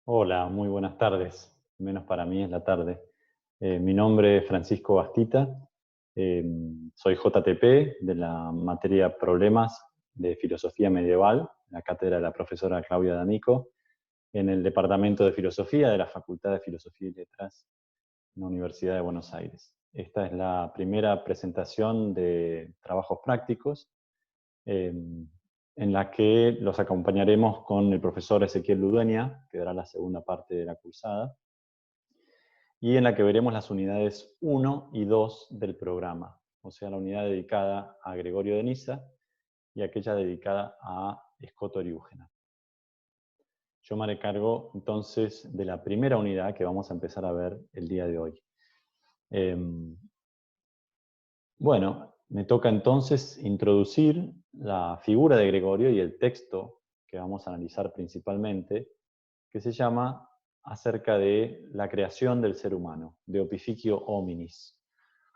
Hola, muy buenas tardes. Menos para mí es la tarde. Mi nombre es Francisco Bastita. eh, Soy JTP de la materia Problemas de Filosofía Medieval, la cátedra de la profesora Claudia D'Amico, en el Departamento de Filosofía de la Facultad de Filosofía y Letras en la Universidad de Buenos Aires. Esta es la primera presentación de trabajos prácticos eh, en la que los acompañaremos con el profesor Ezequiel Ludueña, que dará la segunda parte de la cursada, y en la que veremos las unidades 1 y 2 del programa, o sea, la unidad dedicada a Gregorio de Niza y aquella dedicada a Escoto Eriúgena. Yo me haré cargo entonces de la primera unidad que vamos a empezar a ver el día de hoy. Bueno, me toca entonces introducir la figura de Gregorio y el texto que vamos a analizar principalmente, que se llama Acerca de la creación del ser humano, de Opificio Hominis,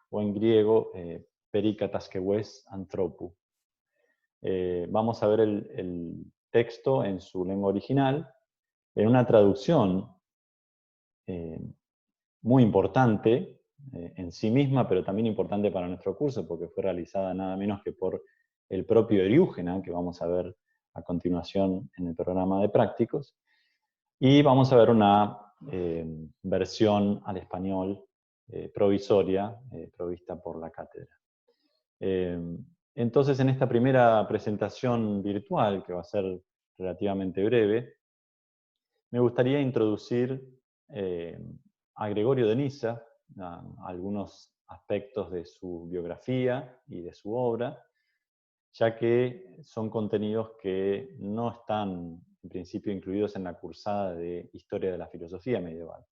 o en griego, Perikataskeves Anthropou. Vamos a ver el texto en su lengua original, en una traducción eh, muy importante en sí misma, pero también importante para nuestro curso, porque fue realizada nada menos que por el propio Eriúgena, que vamos a ver a continuación en el programa de prácticos, y vamos a ver una versión al español provisoria, provista por la cátedra. Entonces, en esta primera presentación virtual, que va a ser relativamente breve, me gustaría introducir a Gregorio de Niza, algunos aspectos de su biografía y de su obra, ya que son contenidos que no están en principio incluidos en la cursada de Historia de la Filosofía Medieval,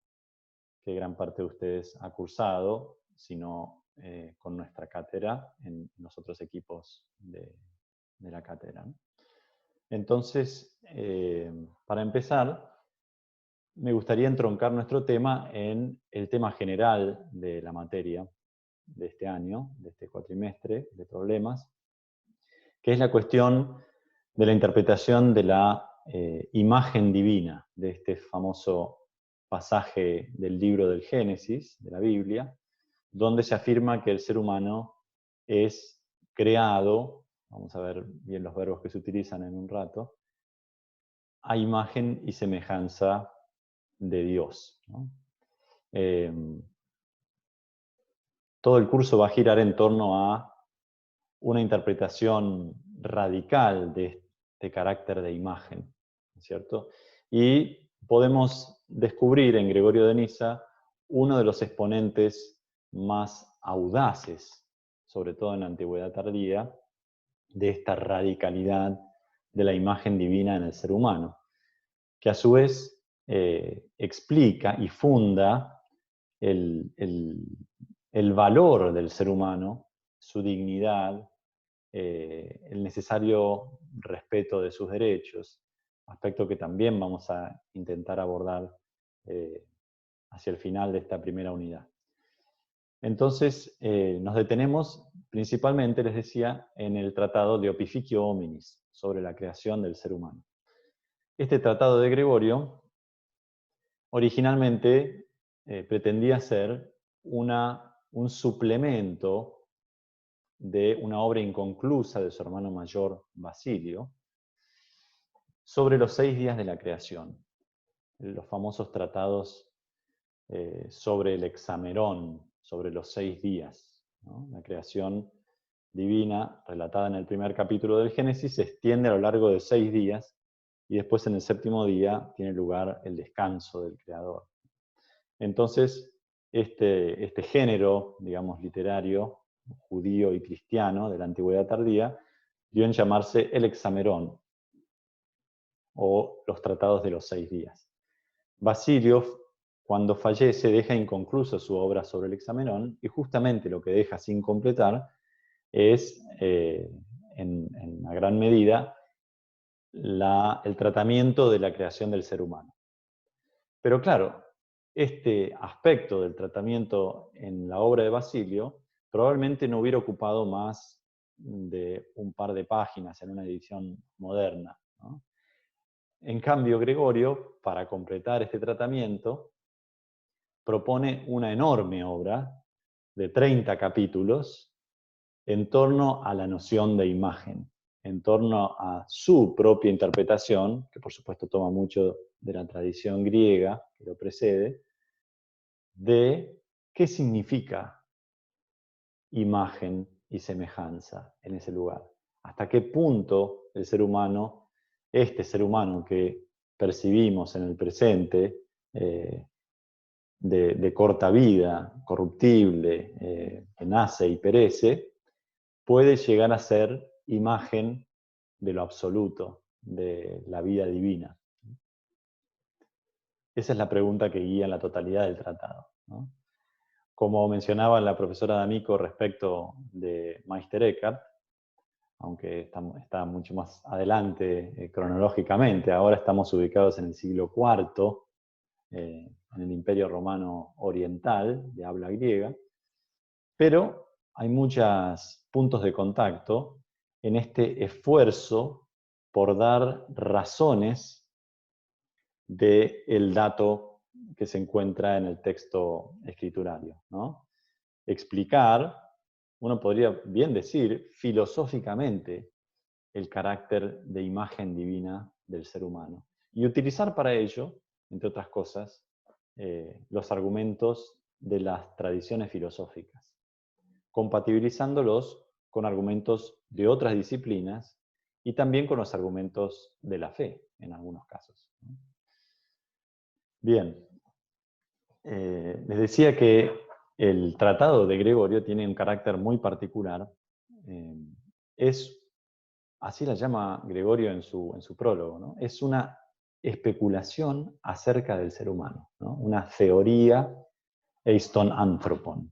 que gran parte de ustedes ha cursado, sino con nuestra cátedra en los otros equipos de la cátedra. Entonces, para empezar, me gustaría entroncar nuestro tema en el tema general de la materia de este año, de este cuatrimestre de problemas, que es la cuestión de la interpretación de la imagen divina, de este famoso pasaje del libro del Génesis, de la Biblia, donde se afirma que el ser humano es creado, vamos a ver bien los verbos que se utilizan en un rato, a imagen y semejanza de Dios, ¿no? Todo el curso va a girar en torno a una interpretación radical de este carácter de imagen, ¿cierto? Y podemos descubrir en Gregorio de Niza uno de los exponentes más audaces, sobre todo en la antigüedad tardía, de esta radicalidad de la imagen divina en el ser humano, que a su vez explica y funda el valor del ser humano, su dignidad, el necesario respeto de sus derechos, aspecto que también vamos a intentar abordar hacia el final de esta primera unidad. Entonces, nos detenemos principalmente, les decía, en el tratado de Opificio Hominis, sobre la creación del ser humano. Este tratado de Gregorio originalmente pretendía ser un suplemento de una obra inconclusa de su hermano mayor, Basilio, sobre los 6 días de la creación, los famosos tratados sobre el Hexamerón, sobre los 6 días, ¿no? La creación divina, relatada en el primer capítulo del Génesis, se extiende a lo largo de 6 días, y después en el 7º día tiene lugar el descanso del Creador. Entonces, este género, digamos, literario, judío y cristiano de la antigüedad tardía, dio en llamarse el Hexamerón, o los tratados de los 6 días. Basilio, cuando fallece, deja inconclusa su obra sobre el Hexamerón, y justamente lo que deja sin completar es, en una gran medida, el tratamiento de la creación del ser humano. Pero claro, este aspecto del tratamiento en la obra de Basilio probablemente no hubiera ocupado más de un par de páginas en una edición moderna, ¿no? En cambio, Gregorio, para completar este tratamiento, propone una enorme obra de 30 capítulos en torno a la noción de imagen, en torno a su propia interpretación, que por supuesto toma mucho de la tradición griega que lo precede, de qué significa imagen y semejanza en ese lugar. Hasta qué punto el ser humano, este ser humano que percibimos en el presente, de corta vida, corruptible, que nace y perece, puede llegar a ser imagen de lo absoluto, de la vida divina. Esa es la pregunta que guía la totalidad del tratado, ¿no? Como mencionaba la profesora D'Amico respecto de Meister Eckhart, aunque está mucho más adelante cronológicamente, ahora estamos ubicados en el siglo IV, en el Imperio Romano Oriental, de habla griega, pero hay muchos puntos de contacto en este esfuerzo por dar razones del dato que se encuentra en el texto escriturario, ¿no? Explicar, uno podría bien decir, filosóficamente, el carácter de imagen divina del ser humano. Y utilizar para ello, entre otras cosas, los argumentos de las tradiciones filosóficas, compatibilizándolos con argumentos de otras disciplinas y también con los argumentos de la fe, en algunos casos. Bien, les decía que el tratado de Gregorio tiene un carácter muy particular. Así la llama Gregorio en su prólogo, ¿no? Es una especulación acerca del ser humano, ¿no? Una teoría eiston anthropon.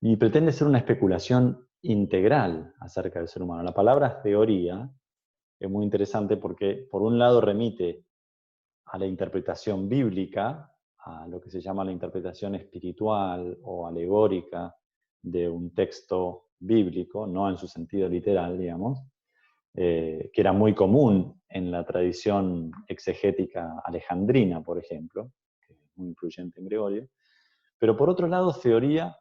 Y pretende ser una especulación integral acerca del ser humano. La palabra teoría es muy interesante porque, por un lado, remite a la interpretación bíblica, a lo que se llama la interpretación espiritual o alegórica de un texto bíblico, no en su sentido literal, digamos, que era muy común en la tradición exegética alejandrina, por ejemplo, que es muy influyente en Gregorio. Pero por otro lado, teoría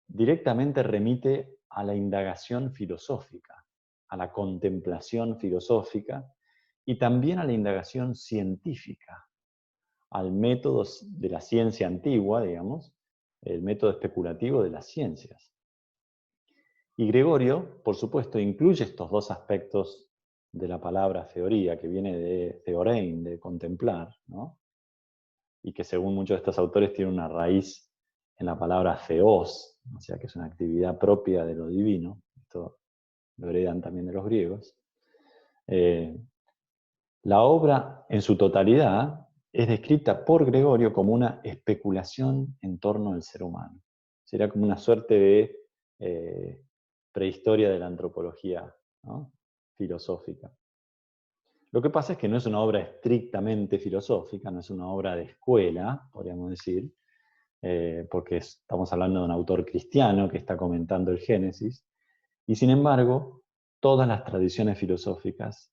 directamente remite a la indagación filosófica, a la contemplación filosófica y también a la indagación científica, al método de la ciencia antigua, digamos, el método especulativo de las ciencias. Y Gregorio, por supuesto, incluye estos dos aspectos de la palabra teoría, que viene de theorein, de contemplar, ¿no? Y que según muchos de estos autores tiene una raíz en la palabra theos, o sea que es una actividad propia de lo divino. Esto lo heredan también de los griegos. La obra en su totalidad es descrita por Gregorio como una especulación en torno al ser humano. Sería como una suerte de prehistoria de la antropología, ¿no? Filosófica. Lo que pasa es que no es una obra estrictamente filosófica, no es una obra de escuela, podríamos decir, porque estamos hablando de un autor cristiano que está comentando el Génesis, y sin embargo, todas las tradiciones filosóficas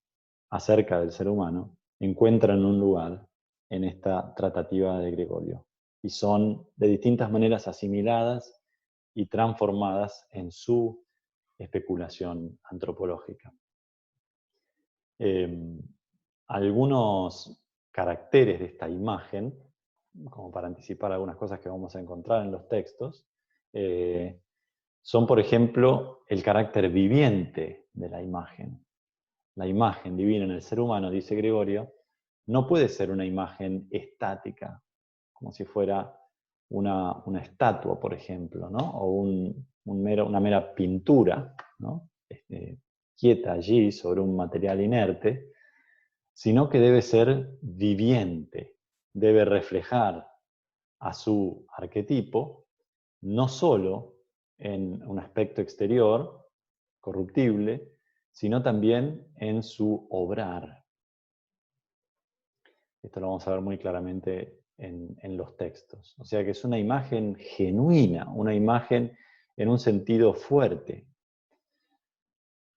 acerca del ser humano encuentran un lugar en esta tratativa de Gregorio, y son de distintas maneras asimiladas y transformadas en su especulación antropológica. Algunos caracteres de esta imagen, como para anticipar algunas cosas que vamos a encontrar en los textos, son, por ejemplo, el carácter viviente de la imagen. La imagen divina en el ser humano, dice Gregorio, no puede ser una imagen estática, como si fuera una estatua, por ejemplo, ¿no? O una mera pintura, ¿no? Quieta allí sobre un material inerte, sino que debe ser viviente, debe reflejar a su arquetipo, no solo en un aspecto exterior, corruptible, sino también en su obrar. Esto lo vamos a ver muy claramente en los textos. O sea que es una imagen genuina, una imagen en un sentido fuerte.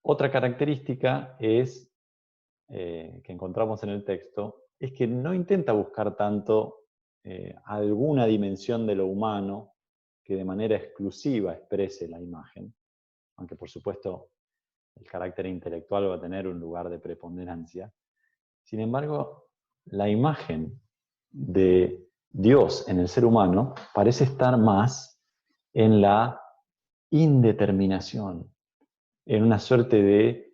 Otra característica es que encontramos en el texto es que no intenta buscar tanto alguna dimensión de lo humano que de manera exclusiva exprese la imagen, aunque por supuesto el carácter intelectual va a tener un lugar de preponderancia. Sin embargo, la imagen de Dios en el ser humano parece estar más en la indeterminación, en una suerte de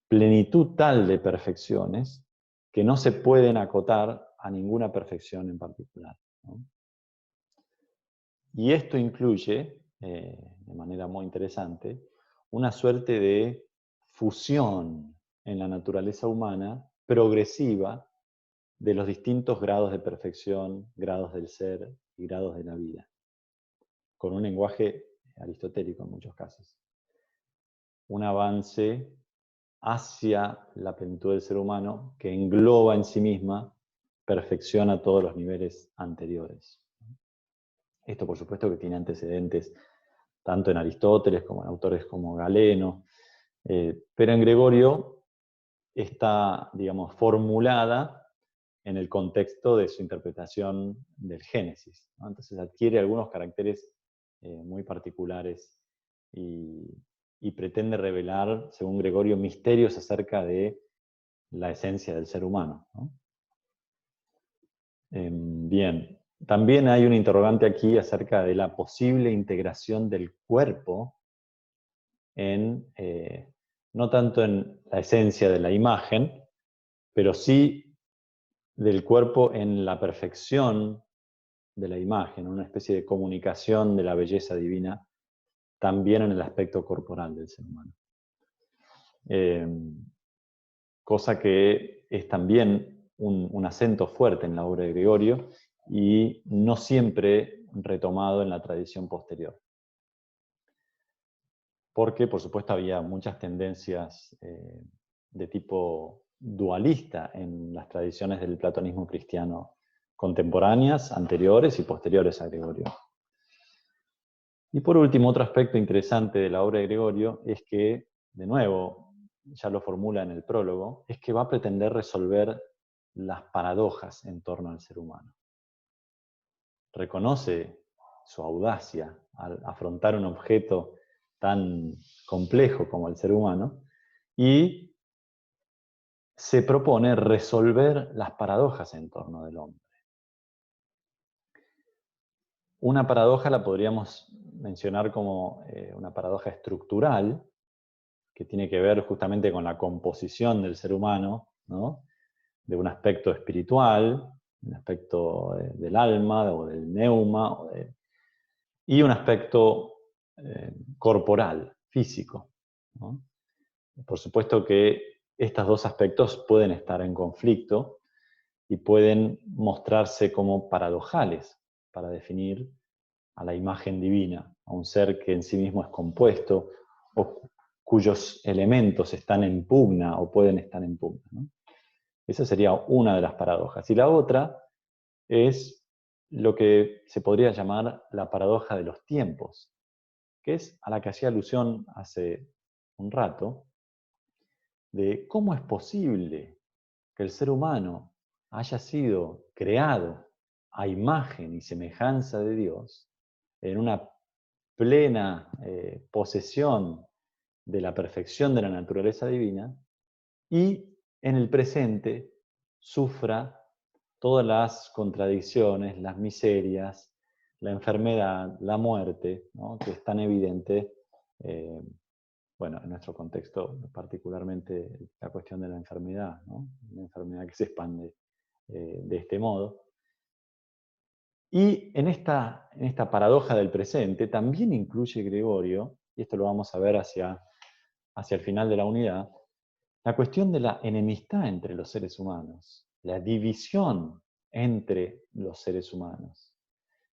plenitud tal de perfecciones que no se pueden acotar a ninguna perfección en particular, ¿no? Y esto incluye, de manera muy interesante, una suerte de fusión en la naturaleza humana progresiva de los distintos grados de perfección, grados del ser y grados de la vida, con un lenguaje aristotélico en muchos casos. Un avance hacia la plenitud del ser humano que engloba en sí misma perfección a todos los niveles anteriores. Esto, por supuesto, que tiene antecedentes tanto en Aristóteles como en autores como Galeno, pero en Gregorio está, digamos, formulada en el contexto de su interpretación del Génesis, ¿no? Entonces adquiere algunos caracteres muy particulares y pretende revelar, según Gregorio, misterios acerca de la esencia del ser humano, ¿no? Bien, también hay un interrogante aquí acerca de la posible integración del cuerpo en, no tanto en la esencia de la imagen, pero sí del cuerpo en la perfección de la imagen, una especie de comunicación de la belleza divina, también en el aspecto corporal del ser humano. Cosa que es también un acento fuerte en la obra de Gregorio y no siempre retomado en la tradición posterior. Porque, por supuesto, había muchas tendencias de tipo dualista en las tradiciones del platonismo cristiano contemporáneas, anteriores y posteriores a Gregorio. Y por último, otro aspecto interesante de la obra de Gregorio es que, de nuevo, ya lo formula en el prólogo, es que va a pretender resolver las paradojas en torno al ser humano. Reconoce su audacia al afrontar un objeto tan complejo como el ser humano y se propone resolver las paradojas en torno del hombre. Una paradoja la podríamos mencionar como una paradoja estructural, que tiene que ver justamente con la composición del ser humano, ¿no? De un aspecto espiritual, un aspecto del alma o del neuma, y un aspecto corporal, físico, ¿no? Por supuesto que estos dos aspectos pueden estar en conflicto y pueden mostrarse como paradojales para definir a la imagen divina, a un ser que en sí mismo es compuesto o cuyos elementos están en pugna o pueden estar en pugna, ¿no? Esa sería una de las paradojas. Y la otra es lo que se podría llamar la paradoja de los tiempos, que es a la que hacía alusión hace un rato, de cómo es posible que el ser humano haya sido creado a imagen y semejanza de Dios en una plena posesión de la perfección de la naturaleza divina y en el presente sufra todas las contradicciones, las miserias, la enfermedad, la muerte, ¿no? Que es tan evidente, bueno, en nuestro contexto, particularmente la cuestión de la enfermedad, ¿no? Una enfermedad que se expande de este modo. Y en esta paradoja del presente también incluye Gregorio, y esto lo vamos a ver hacia el final de la unidad, la cuestión de la enemistad entre los seres humanos, la división entre los seres humanos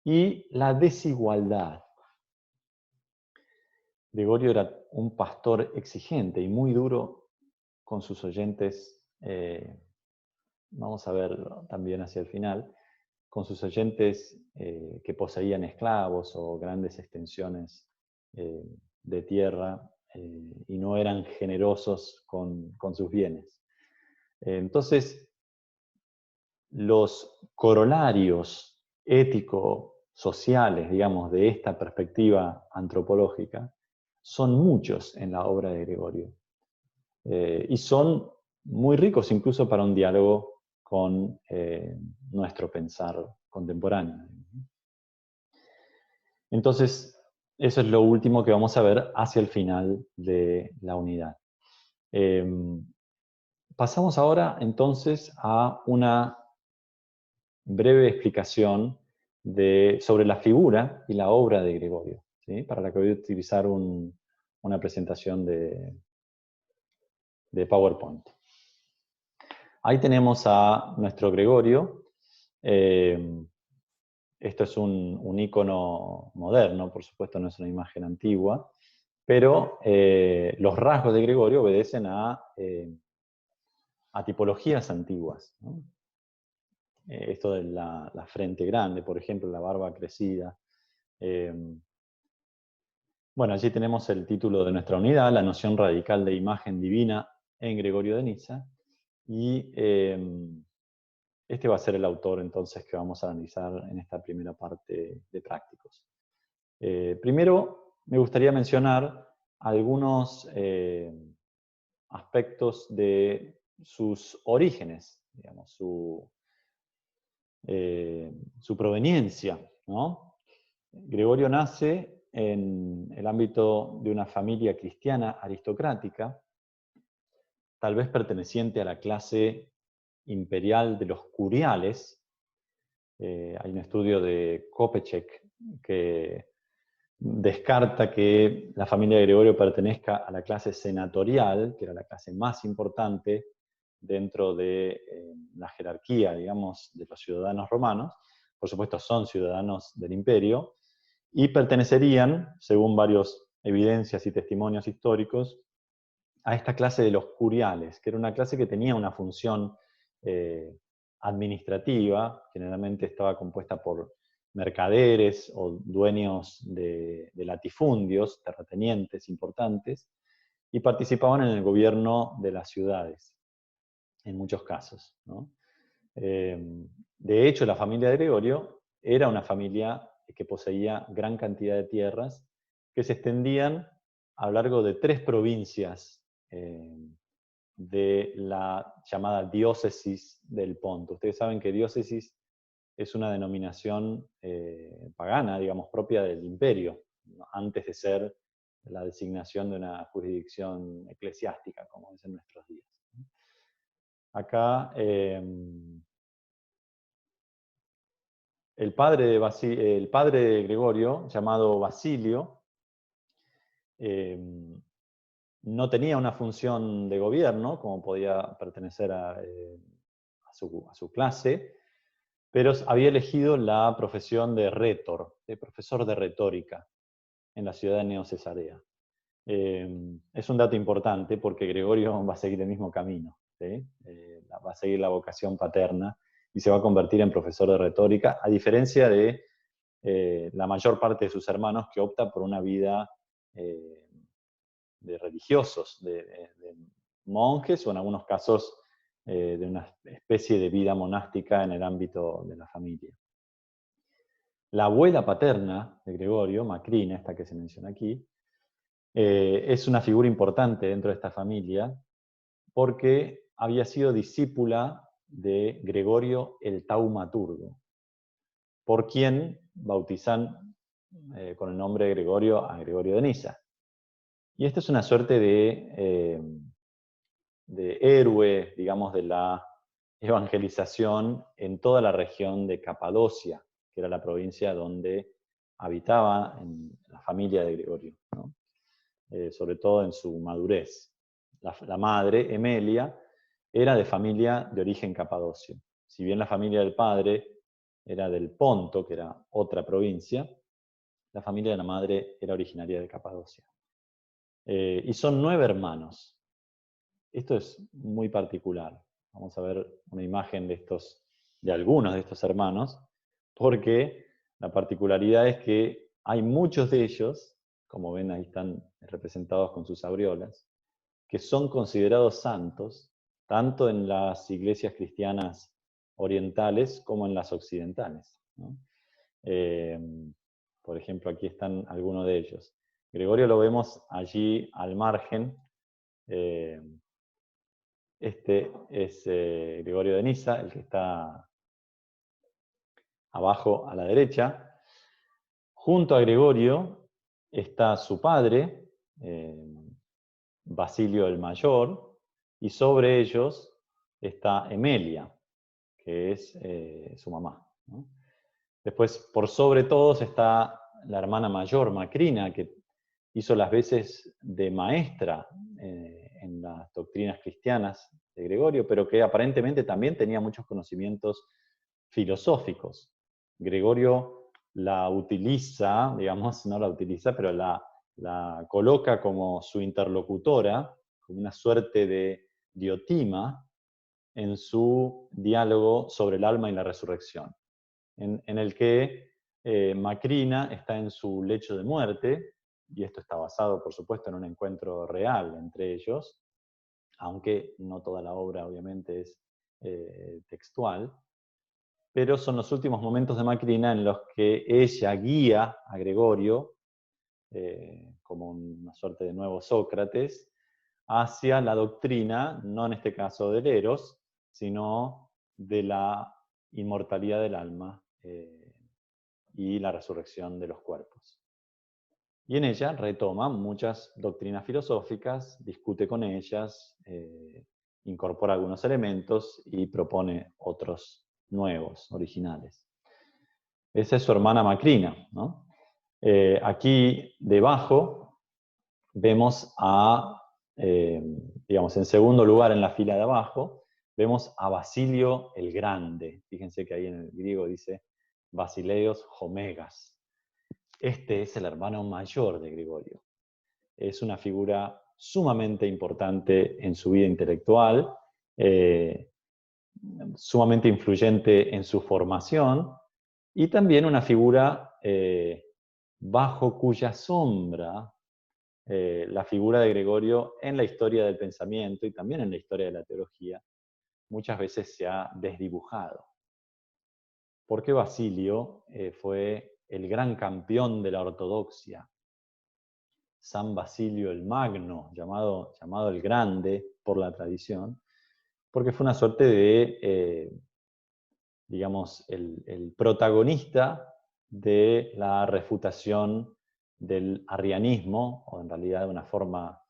y la desigualdad. Gregorio era un pastor exigente y muy duro con sus oyentes, vamos a verlo también hacia el final, con sus oyentes que poseían esclavos o grandes extensiones de tierra y no eran generosos con sus bienes. Entonces, los corolarios ético-sociales, digamos, de esta perspectiva antropológica, son muchos en la obra de Gregorio. Y son muy ricos incluso para un diálogo con nuestro pensar contemporáneo. Entonces, eso es lo último que vamos a ver hacia el final de la unidad. Pasamos ahora entonces a una breve explicación sobre la figura y la obra de Gregorio, ¿sí? Para la que voy a utilizar una presentación de PowerPoint. Ahí tenemos a nuestro Gregorio. Esto es un icono moderno, por supuesto no es una imagen antigua, pero los rasgos de Gregorio obedecen a tipologías antiguas, ¿no? Esto de la frente grande, por ejemplo, la barba crecida. Bueno, allí tenemos el título de nuestra unidad, la noción radical de imagen divina en Gregorio de Niza, y este va a ser el autor entonces que vamos a analizar en esta primera parte de prácticos. Primero, me gustaría mencionar algunos aspectos de sus orígenes, digamos, su proveniencia, ¿no? Gregorio nace en el ámbito de una familia cristiana aristocrática, tal vez perteneciente a la clase imperial de los curiales. Hay un estudio de Kopeček que descarta que la familia de Gregorio pertenezca a la clase senatorial, que era la clase más importante dentro de la jerarquía, digamos, de los ciudadanos romanos. Por supuesto, son ciudadanos del imperio, y pertenecerían, según varias evidencias y testimonios históricos, a esta clase de los curiales, que era una clase que tenía una función administrativa, generalmente estaba compuesta por mercaderes o dueños de latifundios, terratenientes importantes, y participaban en el gobierno de las ciudades, en muchos casos, ¿no? De hecho, la familia de Gregorio era una familia que poseía gran cantidad de tierras que se extendían a lo largo de 3 provincias de la llamada diócesis del Ponto. Ustedes saben que diócesis es una denominación pagana, digamos, propia del imperio, ¿no? Antes de ser la designación de una jurisdicción eclesiástica, como es en nuestros días. Acá el padre de Gregorio, llamado Basilio, no tenía una función de gobierno, como podía pertenecer a su clase, pero había elegido la profesión de rétor, de profesor de retórica, en la ciudad de Neocesarea. Es un dato importante porque Gregorio va a seguir el mismo camino, ¿sí? Va a seguir la vocación paterna y se va a convertir en profesor de retórica, a diferencia de la mayor parte de sus hermanos, que opta por una vida de religiosos, de monjes, o en algunos casos de una especie de vida monástica en el ámbito de la familia. La abuela paterna de Gregorio, Macrina, esta que se menciona aquí, es una figura importante dentro de esta familia porque había sido discípula de Gregorio el Taumaturgo, por quien bautizan con el nombre de Gregorio a Gregorio de Niza. Y esto es una suerte de héroe, digamos, de la evangelización en toda la región de Capadocia, que era la provincia donde habitaba la familia de Gregorio, ¿no? Sobre todo en su madurez. La madre, Emelia, era de familia de origen capadocio. Si bien la familia del padre era del Ponto, que era otra provincia, la familia de la madre era originaria de Capadocia. Y son 9 hermanos. Esto es muy particular. Vamos a ver una imagen de algunos de estos hermanos, porque la particularidad es que hay muchos de ellos, como ven ahí están representados con sus aureolas, que son considerados santos tanto en las iglesias cristianas orientales como en las occidentales, ¿no? Por ejemplo, aquí están algunos de ellos. Gregorio lo vemos allí al margen. Este es Gregorio de Niza, el que está abajo a la derecha. Junto a Gregorio está su padre, Basilio el Mayor, y sobre ellos está Emelia, que es su mamá, ¿no? Después, por sobre todos, está la hermana mayor, Macrina, que hizo las veces de maestra en las doctrinas cristianas de Gregorio, pero que aparentemente también tenía muchos conocimientos filosóficos. Gregorio la utiliza, digamos, no la utiliza, pero la coloca como su interlocutora, como una suerte de Diotima, en su diálogo sobre el alma y la resurrección, en el que Macrina está en su lecho de muerte, y esto está basado, por supuesto, en un encuentro real entre ellos, aunque no toda la obra obviamente es textual, pero son los últimos momentos de Macrina en los que ella guía a Gregorio, como una suerte de nuevo Sócrates, hacia la doctrina, no en este caso del Eros, sino de la inmortalidad del alma y la resurrección de los cuerpos. Y en ella retoma muchas doctrinas filosóficas, discute con ellas, incorpora algunos elementos y propone otros nuevos, originales. Esa es su hermana Macrina, ¿no? Aquí debajo vemos digamos, en segundo lugar en la fila de abajo, vemos a Basilio el Grande. Fíjense que ahí en el griego dice Basileos Homegas. Este es el hermano mayor de Gregorio. Es una figura sumamente importante en su vida intelectual, sumamente influyente en su formación, y también una figura bajo cuya sombra la figura de Gregorio en la historia del pensamiento y también en la historia de la teología muchas veces se ha desdibujado. Porque Basilio fue el gran campeón de la ortodoxia. San Basilio el Magno, llamado el Grande por la tradición, porque fue una suerte de, digamos, el protagonista de la refutación del arrianismo, o en realidad de una forma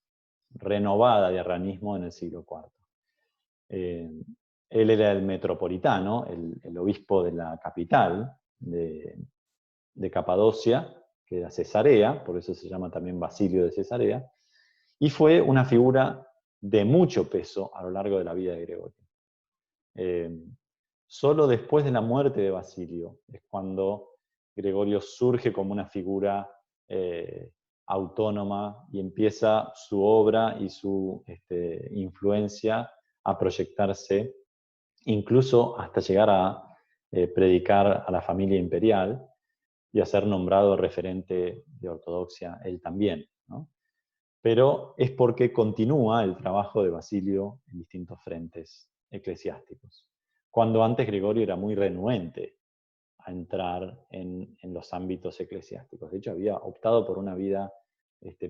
renovada de arrianismo en el siglo IV. Él era el metropolitano, el obispo de la capital de Capadocia, que era Cesarea, por eso se llama también Basilio de Cesarea, y fue una figura de mucho peso a lo largo de la vida de Gregorio. Solo después de la muerte de Basilio es cuando Gregorio surge como una figura autónoma y empieza su obra y su influencia a proyectarse, incluso hasta llegar a predicar a la familia imperial y a ser nombrado referente de ortodoxia él también, ¿no? Pero es porque continúa el trabajo de Basilio en distintos frentes eclesiásticos, cuando antes Gregorio era muy renuente a entrar en los ámbitos eclesiásticos. De hecho, había optado por una vida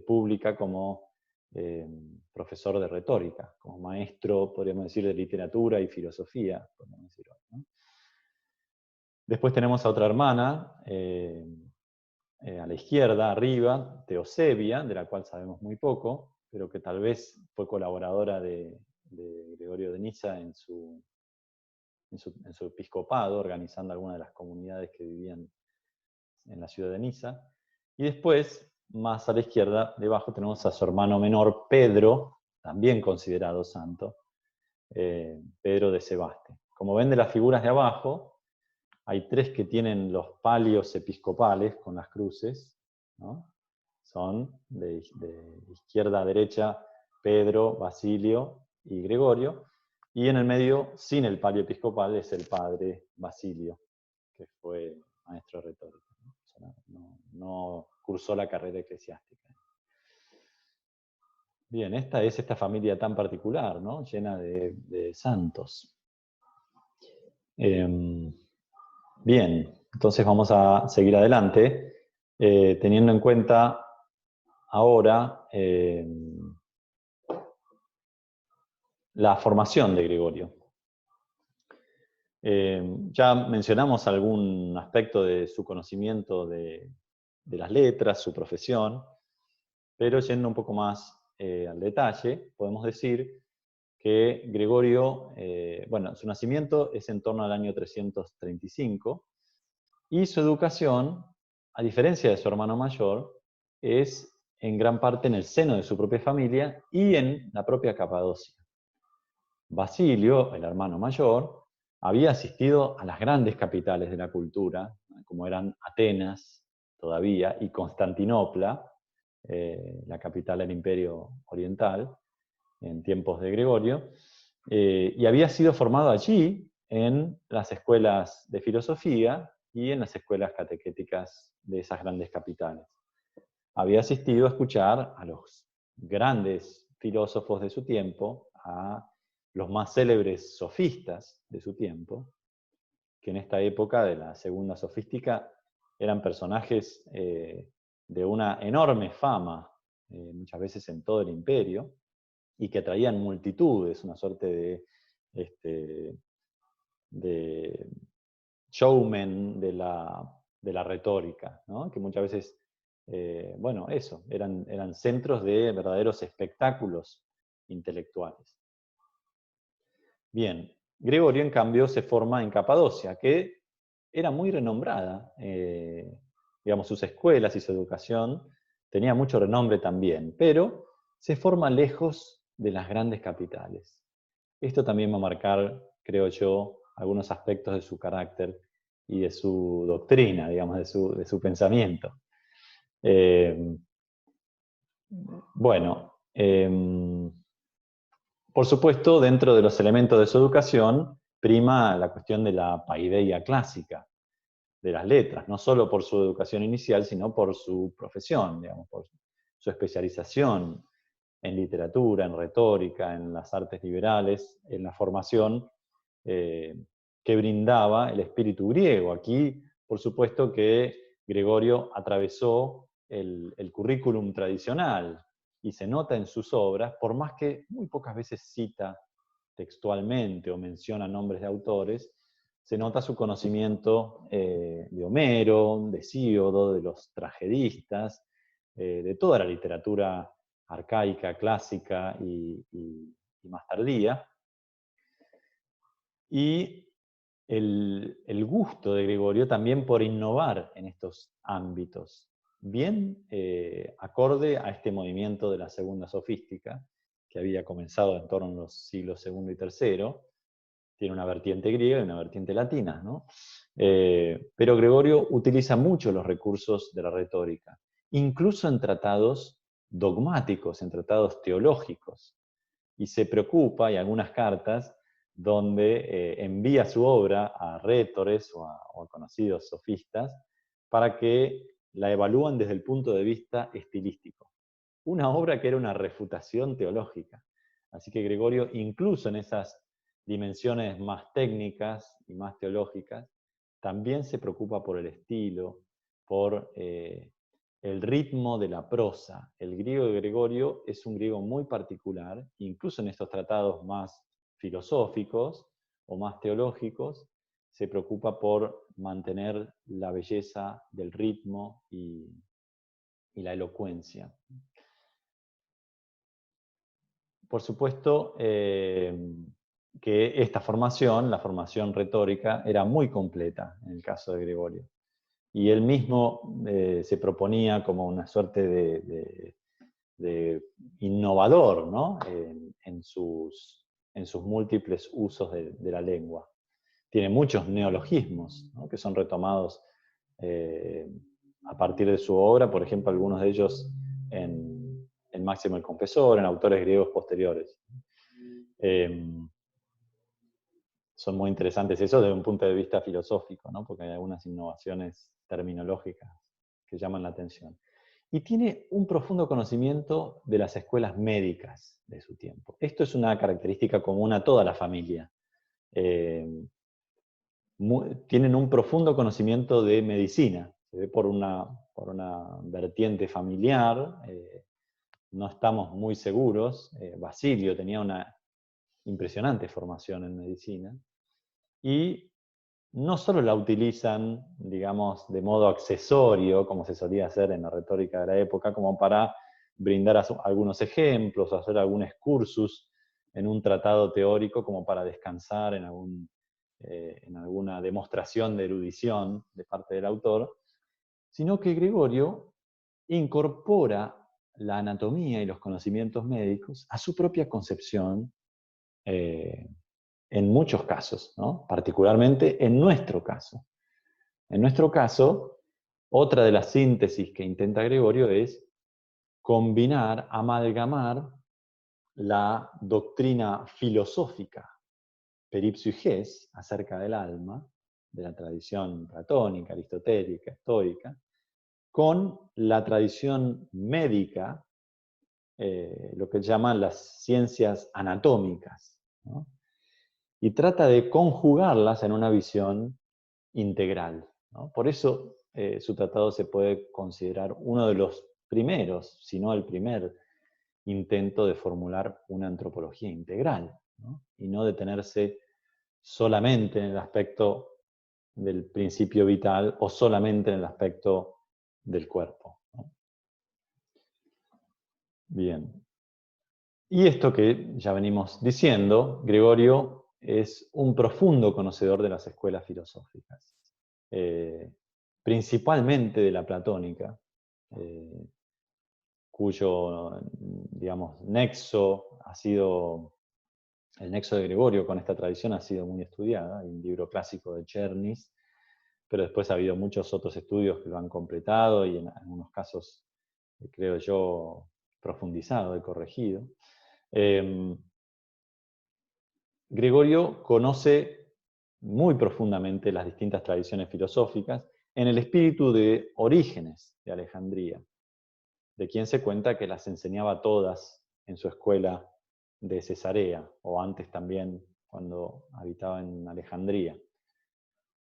pública como profesor de retórica, como maestro, podríamos decir, de literatura y filosofía, podríamos decir, ¿no? Después tenemos a otra hermana, a la izquierda, arriba, Teosebia, de la cual sabemos muy poco, pero que tal vez fue colaboradora de Gregorio de Niza en su episcopado, organizando algunas de las comunidades que vivían en la ciudad de Niza. Y después, más a la izquierda, debajo tenemos a su hermano menor, Pedro, también considerado santo, Pedro de Sebaste. Como ven de las figuras de abajo, hay tres que tienen los palios episcopales con las cruces, ¿no? Son de izquierda a derecha Pedro, Basilio y Gregorio, y en el medio, sin el palio episcopal, es el padre Basilio, que fue maestro de retórica. No cursó la carrera eclesiástica. Bien, esta es esta familia tan particular, ¿no? Llena de santos. Bien, entonces vamos a seguir adelante, teniendo en cuenta ahora la formación de Gregorio. Ya mencionamos algún aspecto de su conocimiento de las letras, su profesión, pero yendo un poco más al detalle, podemos decir que Gregorio, bueno, su nacimiento es en torno al año 335, y su educación, a diferencia de su hermano mayor, es en gran parte en el seno de su propia familia y en la propia Capadocia. Basilio, el hermano mayor, había asistido a las grandes capitales de la cultura, como eran Atenas todavía y Constantinopla, la capital del Imperio Oriental, en tiempos de Gregorio, y había sido formado allí en las escuelas de filosofía y en las escuelas catequéticas de esas grandes capitales. Había asistido a escuchar a los grandes filósofos de su tiempo, a los más célebres sofistas de su tiempo, que en esta época de la segunda sofística eran personajes de una enorme fama, muchas veces en todo el imperio, y que atraían multitudes, una suerte de showman de la retórica, ¿no? Que muchas veces, bueno, eso, eran centros de verdaderos espectáculos intelectuales. Bien, Gregorio, en cambio, se forma en Capadocia, que era muy renombrada. Digamos, sus escuelas y su educación tenía mucho renombre también, pero se forma lejos de las grandes capitales. Esto también va a marcar, creo yo, algunos aspectos de su carácter y de su doctrina, digamos, de su pensamiento. Bueno, por supuesto, dentro de los elementos de su educación, prima la cuestión de la paideia clásica, de las letras, no solo por su educación inicial, sino por su profesión, digamos, por su especialización en literatura, en retórica, en las artes liberales, en la formación que brindaba el espíritu griego. Aquí, por supuesto que Gregorio atravesó el currículum tradicional y se nota en sus obras, por más que muy pocas veces cita textualmente o menciona nombres de autores, se nota su conocimiento de Homero, de Hesíodo, de los tragedistas, de toda la literatura arcaica, clásica y más tardía. Y el gusto de Gregorio también por innovar en estos ámbitos, bien acorde a este movimiento de la segunda sofística, que había comenzado en torno a los siglos segundo y tercero. Tiene una vertiente griega y una vertiente latina, ¿no? Pero Gregorio utiliza mucho los recursos de la retórica, incluso en tratados dogmáticos, en tratados teológicos, y se preocupa, y algunas cartas, donde envía su obra a rétores o a conocidos sofistas para que la evalúen desde el punto de vista estilístico. Una obra que era una refutación teológica. Así que Gregorio, incluso en esas dimensiones más técnicas y más teológicas, también se preocupa por el estilo, por el ritmo de la prosa. El griego de Gregorio es un griego muy particular, incluso en estos tratados más filosóficos o más teológicos, se preocupa por mantener la belleza del ritmo y la elocuencia. Por supuesto que esta formación, la formación retórica, era muy completa en el caso de Gregorio. Y él mismo se proponía como una suerte de innovador, ¿no? en sus múltiples usos de la lengua. Tiene muchos neologismos, ¿no? Que son retomados a partir de su obra, por ejemplo, algunos de ellos en Máximo el Confesor, en autores griegos posteriores. Son muy interesantes eso desde un punto de vista filosófico, ¿no? Porque hay algunas innovaciones terminológicas que llaman la atención. y tiene un profundo conocimiento de las escuelas médicas de su tiempo. Esto es una característica común a toda la familia. Tienen un profundo conocimiento de medicina, se ve por una vertiente familiar, no estamos muy seguros. Basilio tenía una impresionante formación en medicina, y no solo la utilizan, digamos, de modo accesorio, como se solía hacer en la retórica de la época, como para brindar algunos ejemplos o hacer algún excursus en un tratado teórico como para descansar en alguna demostración de erudición de parte del autor, sino que Gregorio incorpora la anatomía y los conocimientos médicos a su propia concepción, en muchos casos, ¿no? Particularmente en nuestro caso. En nuestro caso, otra de las síntesis que intenta Gregorio es combinar, amalgamar la doctrina filosófica per ipsiges acerca del alma, de la tradición platónica, aristotélica, estoica, con la tradición médica, lo que llaman las ciencias anatómicas, ¿no? Y trata de conjugarlas en una visión integral, ¿no? Por eso su tratado se puede considerar uno de los primeros, si no el primer intento de formular una antropología integral, ¿no? Y no detenerse solamente en el aspecto del principio vital o solamente en el aspecto del cuerpo, ¿no? Bien. Y esto que ya venimos diciendo, Gregorio es un profundo conocedor de las escuelas filosóficas, principalmente de la platónica, cuyo, digamos, el nexo de Gregorio con esta tradición ha sido muy estudiada. Hay un libro clásico de Chernis, pero después ha habido muchos otros estudios que lo han completado y en algunos casos, creo yo, profundizado y corregido. Gregorio conoce muy profundamente las distintas tradiciones filosóficas en el espíritu de Orígenes de Alejandría, de quien se cuenta que las enseñaba todas en su escuela de Cesarea, o antes también cuando habitaba en Alejandría.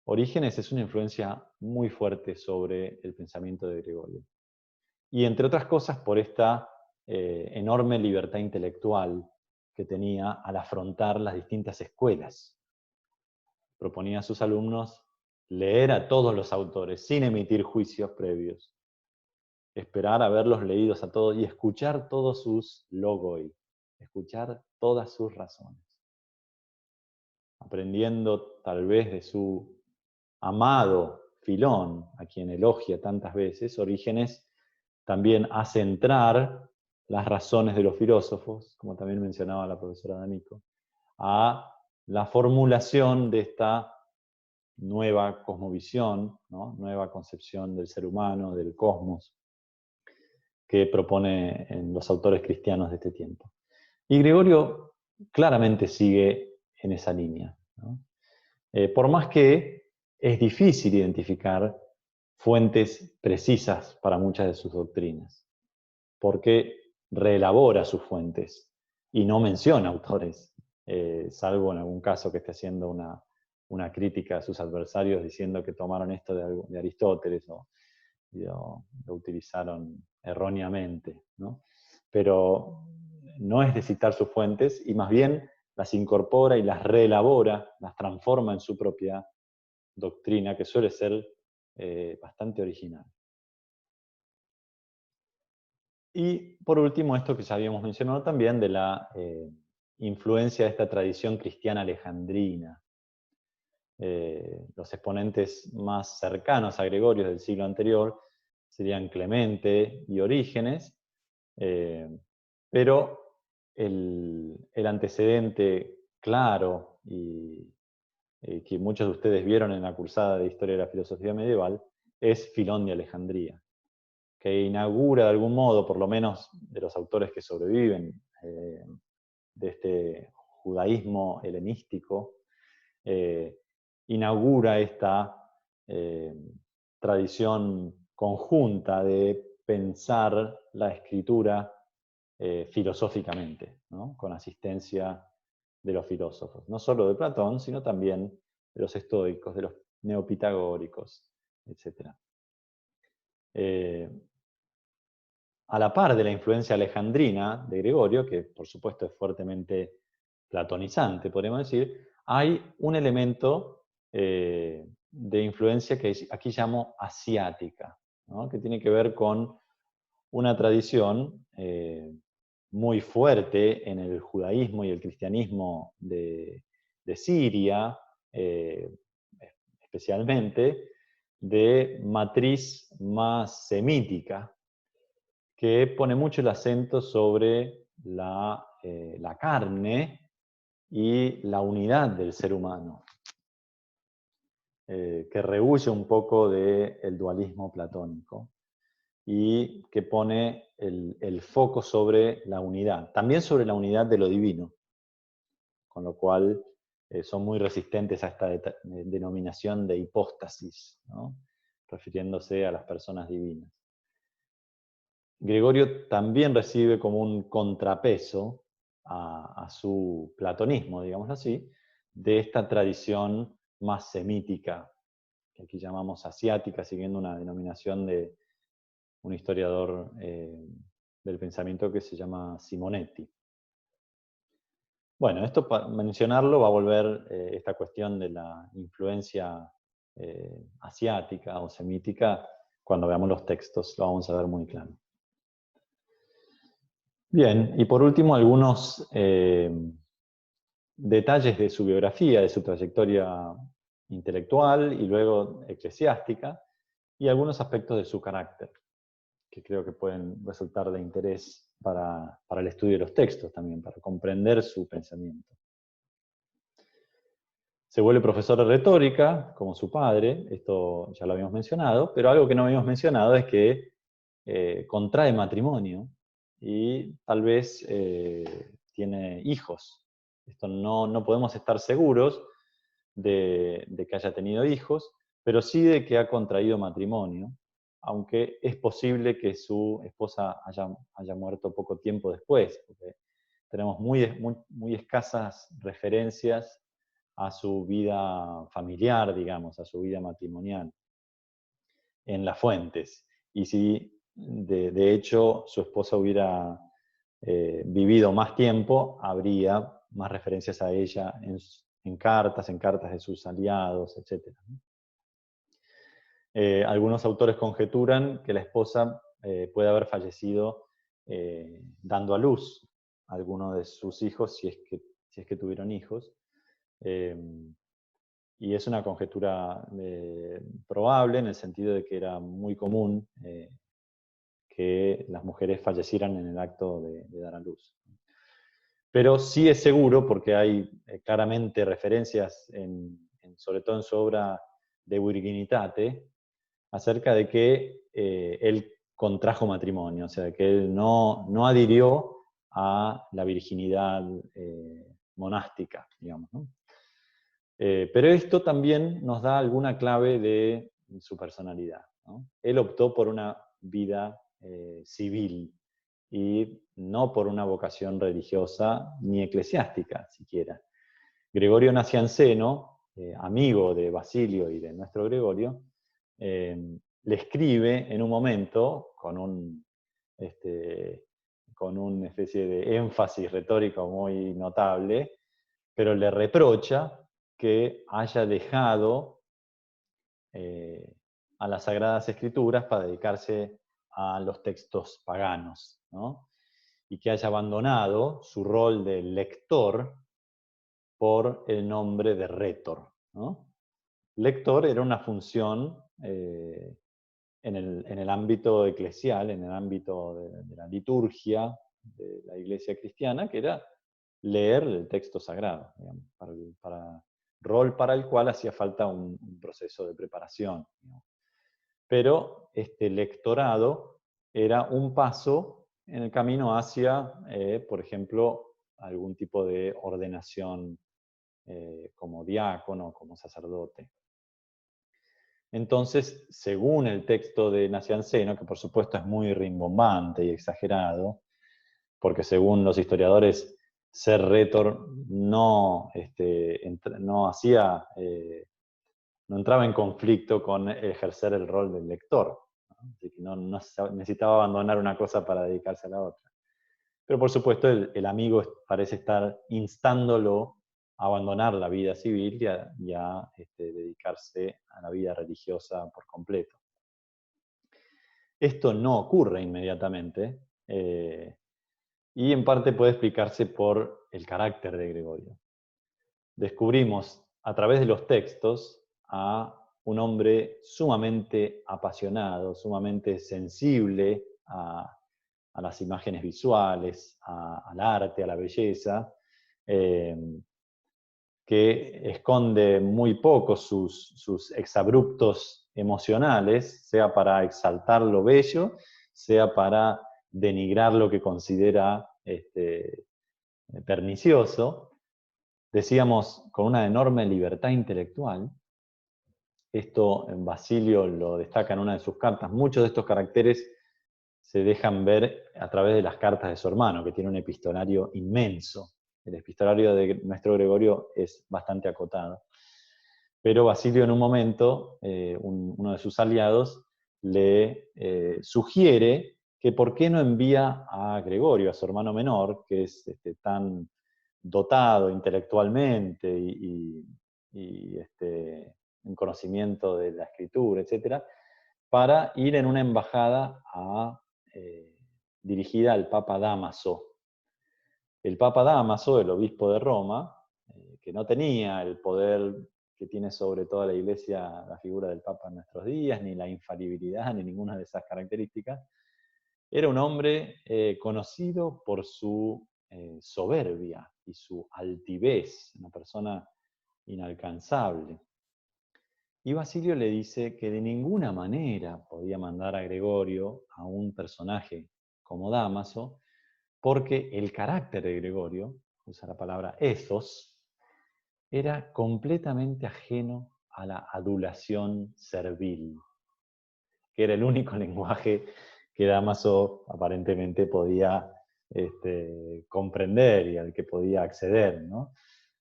Orígenes es una influencia muy fuerte sobre el pensamiento de Gregorio. Y entre otras cosas por esta enorme libertad intelectual que tenía al afrontar las distintas escuelas. Proponía a sus alumnos leer a todos los autores sin emitir juicios previos, esperar a verlos leídos a todos y escuchar todos sus logoi, escuchar todas sus razones. Aprendiendo tal vez de su amado Filón, a quien elogia tantas veces, Orígenes también hace entrar las razones de los filósofos, como también mencionaba la profesora D'Amico, a la formulación de esta nueva cosmovisión, ¿no? Nueva concepción del ser humano, del cosmos, que propone en los autores cristianos de este tiempo. Y Gregorio claramente sigue en esa línea, ¿no? Por más que es difícil identificar fuentes precisas para muchas de sus doctrinas, porque reelabora sus fuentes y no menciona autores, salvo en algún caso que esté haciendo una crítica a sus adversarios diciendo que tomaron esto de Aristóteles o lo utilizaron erróneamente, ¿no? Pero no es de citar sus fuentes y más bien las incorpora y las reelabora, las transforma en su propia doctrina, que suele ser bastante original. Y por último, esto que ya habíamos mencionado también, de la influencia de esta tradición cristiana alejandrina. Los exponentes más cercanos a Gregorio del siglo anterior serían Clemente y Orígenes, pero el antecedente claro y que muchos de ustedes vieron en la cursada de Historia de la Filosofía Medieval es Filón de Alejandría, que inaugura de algún modo, por lo menos de los autores que sobreviven de este judaísmo helenístico, inaugura esta tradición conjunta de pensar la escritura filosóficamente, ¿no? Con asistencia de los filósofos, no solo de Platón, sino también de los estoicos, de los neopitagóricos, etc. A la par de la influencia alejandrina de Gregorio, que por supuesto es fuertemente platonizante, podríamos decir, hay un elemento de influencia que aquí llamo asiática, ¿no? Que tiene que ver con una tradición muy fuerte en el judaísmo y el cristianismo de Siria, especialmente, de matriz más semítica, que pone mucho el acento sobre la carne y la unidad del ser humano, que rehúye un poco del dualismo platónico y que pone el foco sobre la unidad, también sobre la unidad de lo divino, con lo cual son muy resistentes a esta denominación de hipóstasis, ¿no? Refiriéndose a las personas divinas. Gregorio también recibe como un contrapeso a su platonismo, digamos así, de esta tradición más semítica, que aquí llamamos asiática, siguiendo una denominación de un historiador del pensamiento que se llama Simonetti. Bueno, esto para mencionarlo va a volver esta cuestión de la influencia asiática o semítica, cuando veamos los textos lo vamos a ver muy claro. Bien, y por último algunos detalles de su biografía, de su trayectoria intelectual y luego eclesiástica, y algunos aspectos de su carácter, que creo que pueden resultar de interés para el estudio de los textos también, para comprender su pensamiento. Se vuelve profesor de retórica, como su padre, esto ya lo habíamos mencionado, pero algo que no habíamos mencionado es que contrae matrimonio y tal vez tiene hijos. Esto no podemos estar seguros de que haya tenido hijos, pero sí de que ha contraído matrimonio, aunque es posible que su esposa haya muerto poco tiempo después, porque tenemos muy escasas referencias a su vida familiar, digamos, a su vida matrimonial en las fuentes. Y si de hecho su esposa hubiera vivido más tiempo, habría más referencias a ella en cartas de sus aliados, etc. Algunos autores conjeturan que la esposa puede haber fallecido dando a luz a alguno de sus hijos, si es que tuvieron hijos. Y es una conjetura probable en el sentido de que era muy común que las mujeres fallecieran en el acto de dar a luz. Pero sí es seguro, porque hay claramente referencias, sobre todo en su obra De Virginitate, acerca de que él contrajo matrimonio, o sea, que él no adhirió a la virginidad monástica, digamos, ¿no? Pero esto también nos da alguna clave de su personalidad, ¿no? Él optó por una vida civil y no por una vocación religiosa ni eclesiástica siquiera. Gregorio Nacianceno, amigo de Basilio y de nuestro Gregorio, le escribe en un momento con una especie de énfasis retórico muy notable, pero le reprocha que haya dejado a las Sagradas Escrituras para dedicarse a los textos paganos, ¿no? Y que haya abandonado su rol de lector por el nombre de rétor, ¿no? Lector era una función en el ámbito eclesial, en el ámbito de la liturgia de la iglesia cristiana, que era leer el texto sagrado, digamos, rol para el cual hacía falta un proceso de preparación, digamos. Pero este lectorado era un paso en el camino hacia, por ejemplo, algún tipo de ordenación como diácono, como sacerdote. Entonces, según el texto de Nacianceno, que por supuesto es muy rimbombante y exagerado, porque según los historiadores, ser rétor no, no entraba en conflicto con ejercer el rol del lector, ¿no? Así que no necesitaba abandonar una cosa para dedicarse a la otra. Pero por supuesto el amigo parece estar instándolo a abandonar la vida civil y a dedicarse a la vida religiosa por completo. Esto no ocurre inmediatamente, y en parte puede explicarse por el carácter de Gregorio. Descubrimos a través de los textos a un hombre sumamente apasionado, sumamente sensible a las imágenes visuales, al arte, a la belleza, que esconde muy poco sus exabruptos emocionales, sea para exaltar lo bello, sea para denigrar lo que considera pernicioso. Decíamos, con una enorme libertad intelectual. Esto Basilio lo destaca en una de sus cartas. Muchos de estos caracteres se dejan ver a través de las cartas de su hermano, que tiene un epistolario inmenso. El epistolario de nuestro Gregorio es bastante acotado. Pero Basilio en un momento, uno de sus aliados, le sugiere que por qué no envía a Gregorio, a su hermano menor, que es tan dotado intelectualmente y en conocimiento de la escritura, etc., para ir en una embajada dirigida al Papa Dámaso. El Papa Dámaso, el obispo de Roma, que no tenía el poder que tiene sobre toda la Iglesia la figura del Papa en nuestros días, ni la infalibilidad, ni ninguna de esas características, era un hombre conocido por su soberbia y su altivez, una persona inalcanzable. Y Basilio le dice que de ninguna manera podía mandar a Gregorio a un personaje como Dámaso, porque el carácter de Gregorio, usa la palabra ethos, era completamente ajeno a la adulación servil, que era el único lenguaje que Dámaso aparentemente podía comprender y al que podía acceder, ¿no?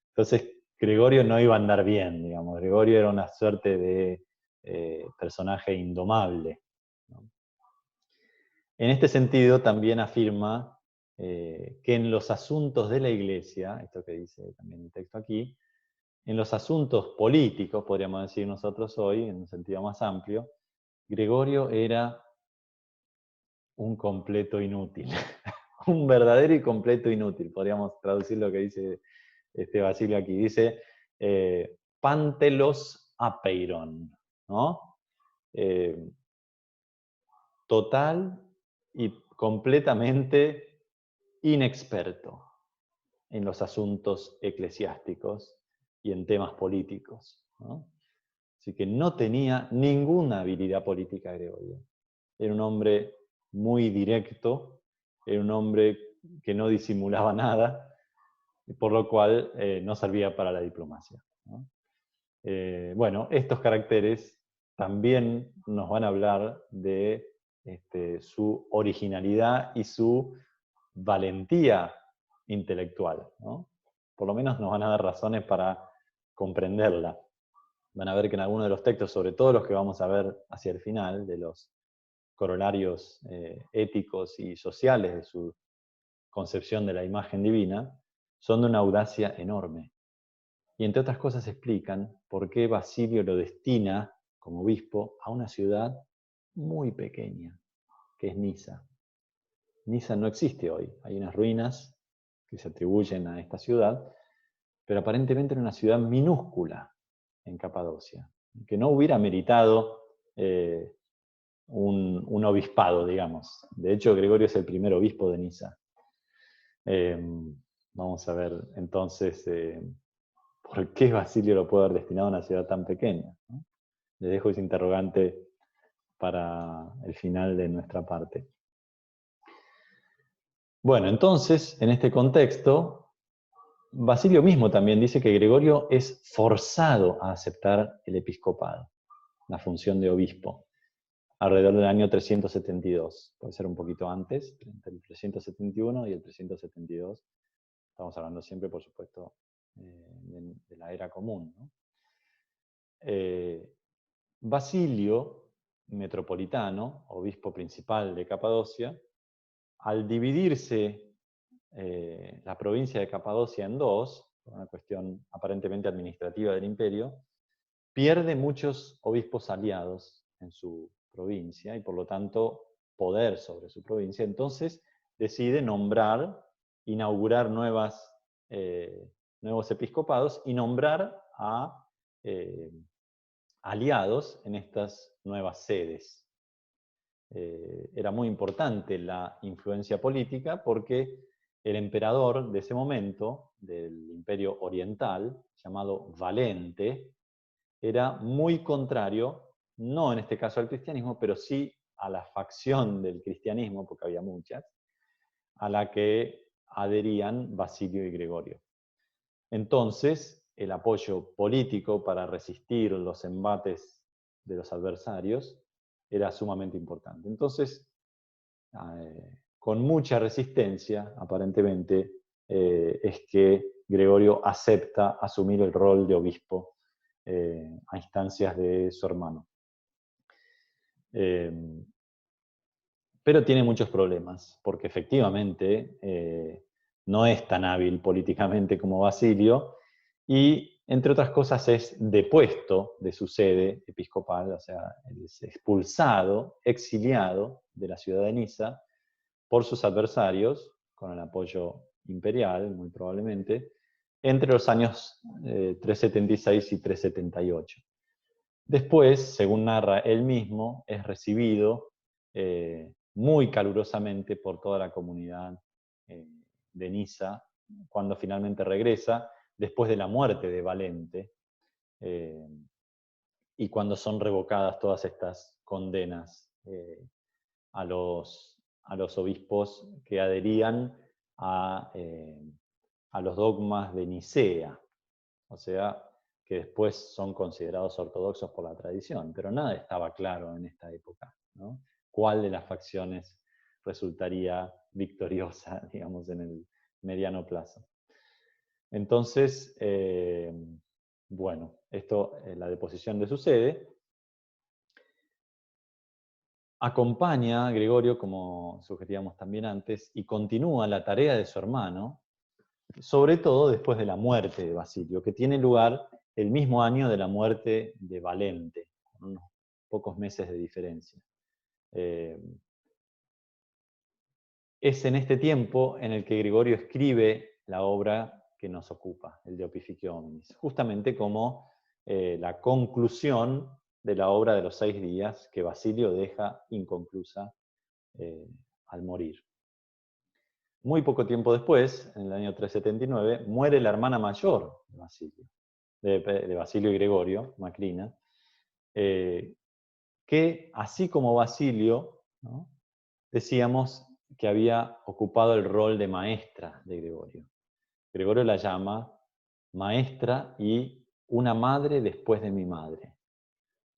Entonces, Gregorio no iba a andar bien, digamos. Gregorio era una suerte de personaje indomable, ¿no? En este sentido, también afirma que en los asuntos de la Iglesia, esto que dice también el texto aquí, en los asuntos políticos, podríamos decir nosotros hoy, en un sentido más amplio, Gregorio era un completo inútil, un verdadero y completo inútil, podríamos traducir lo que dice Basilio aquí. Dice, Pantelos apeiron, ¿no? Total y completamente inexperto en los asuntos eclesiásticos y en temas políticos, ¿no? Así que no tenía ninguna habilidad política Gregorio. Era un hombre muy directo, era un hombre que no disimulaba nada, por lo cual no servía para la diplomacia, ¿no? Bueno, estos caracteres también nos van a hablar de su originalidad y su valentía intelectual, ¿no? Por lo menos nos van a dar razones para comprenderla. Van a ver que en algunos de los textos, sobre todo los que vamos a ver hacia el final, de los corolarios éticos y sociales de su concepción de la imagen divina, son de una audacia enorme. Y entre otras cosas explican por qué Basilio lo destina como obispo a una ciudad muy pequeña, que es Nisa. Nisa no existe hoy, hay unas ruinas que se atribuyen a esta ciudad, pero aparentemente era una ciudad minúscula en Capadocia, que no hubiera meritado un obispado, digamos. De hecho, Gregorio es el primer obispo de Nisa. Vamos a ver entonces por qué Basilio lo puede haber destinado a una ciudad tan pequeña, ¿no? Les dejo ese interrogante para el final de nuestra parte. Bueno, entonces, en este contexto, Basilio mismo también dice que Gregorio es forzado a aceptar el episcopado. la función de obispo, alrededor del año 372. Puede ser un poquito antes, entre el 371 y el 372. Estamos hablando siempre, por supuesto, de la era común, ¿no? Basilio, metropolitano, obispo principal de Capadocia, al dividirse la provincia de Capadocia en dos, por una cuestión aparentemente administrativa del imperio, pierde muchos obispos aliados en su provincia y por lo tanto poder sobre su provincia. Entonces decide inaugurar nuevos episcopados y nombrar a aliados en estas nuevas sedes. Era muy importante la influencia política porque el emperador de ese momento, del Imperio Oriental, llamado Valente, era muy contrario, no en este caso al cristianismo, pero sí a la facción del cristianismo, porque había muchas, a la que adherían Basilio y Gregorio. Entonces, el apoyo político para resistir los embates de los adversarios era sumamente importante. Entonces, con mucha resistencia, aparentemente, es que Gregorio acepta asumir el rol de obispo a instancias de su hermano. Pero tiene muchos problemas, porque efectivamente no es tan hábil políticamente como Basilio, y entre otras cosas es depuesto de su sede episcopal, o sea, es expulsado, exiliado de la ciudad de Niza por sus adversarios, con el apoyo imperial, muy probablemente, entre los años 376 y 378. Después, según narra él mismo, es recibido muy calurosamente por toda la comunidad de Niza, cuando finalmente regresa, después de la muerte de Valente, y cuando son revocadas todas estas condenas a los obispos que adherían a los dogmas de Nicea, o sea, que después son considerados ortodoxos por la tradición, pero nada estaba claro en esta época, ¿no? ¿Cuál de las facciones resultaría victoriosa, digamos, en el mediano plazo? Entonces, bueno, esto es la deposición de su sede. Acompaña a Gregorio, como sugeríamos también antes, y continúa la tarea de su hermano, sobre todo después de la muerte de Basilio, que tiene lugar el mismo año de la muerte de Valente, con unos pocos meses de diferencia. Es en este tiempo en el que Gregorio escribe la obra que nos ocupa, el De Opificio Hominis, justamente como la conclusión de la obra de los 6 días que Basilio deja inconclusa al morir. Muy poco tiempo después, en el año 379, muere la hermana mayor de Basilio, de Basilio y Gregorio, Macrina, que así como Basilio, ¿no?, decíamos que había ocupado el rol de maestra de Gregorio. Gregorio la llama maestra y una madre después de mi madre.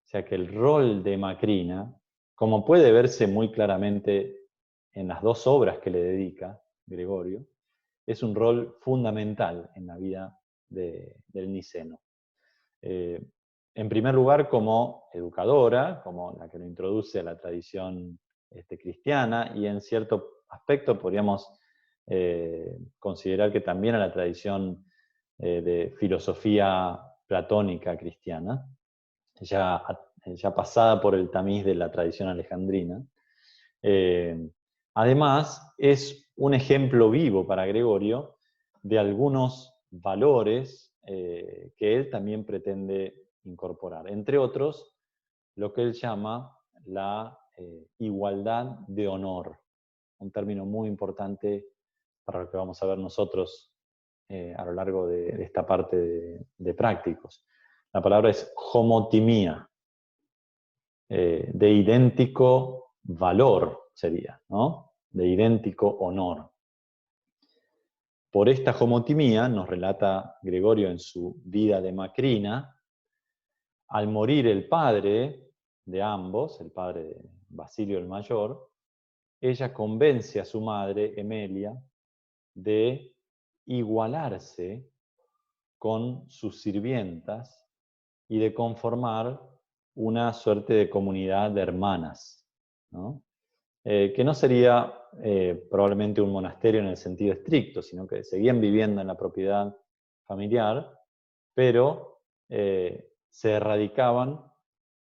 O sea que el rol de Macrina, como puede verse muy claramente en las 2 obras que le dedica Gregorio, es un rol fundamental en la vida del niceno. En primer lugar, como educadora, como la que lo introduce a la tradición cristiana, y en cierto aspecto podríamos considerar que también a la tradición de filosofía platónica cristiana, ya pasada por el tamiz de la tradición alejandrina. Además, es un ejemplo vivo para Gregorio de algunos valores que él también pretende incorporar. Entre otros, lo que él llama la igualdad de honor, un término muy importante para lo que vamos a ver nosotros a lo largo de esta parte de prácticos. La palabra es homotimía, de idéntico valor sería, ¿no?, de idéntico honor. Por esta homotimía, nos relata Gregorio en su vida de Macrina, al morir el padre de ambos, el padre de Basilio el Mayor, ella convence a su madre, Emelia, de igualarse con sus sirvientas y de conformar una suerte de comunidad de hermanas, ¿no? Que no sería probablemente un monasterio en el sentido estricto, sino que seguían viviendo en la propiedad familiar, pero se erradicaban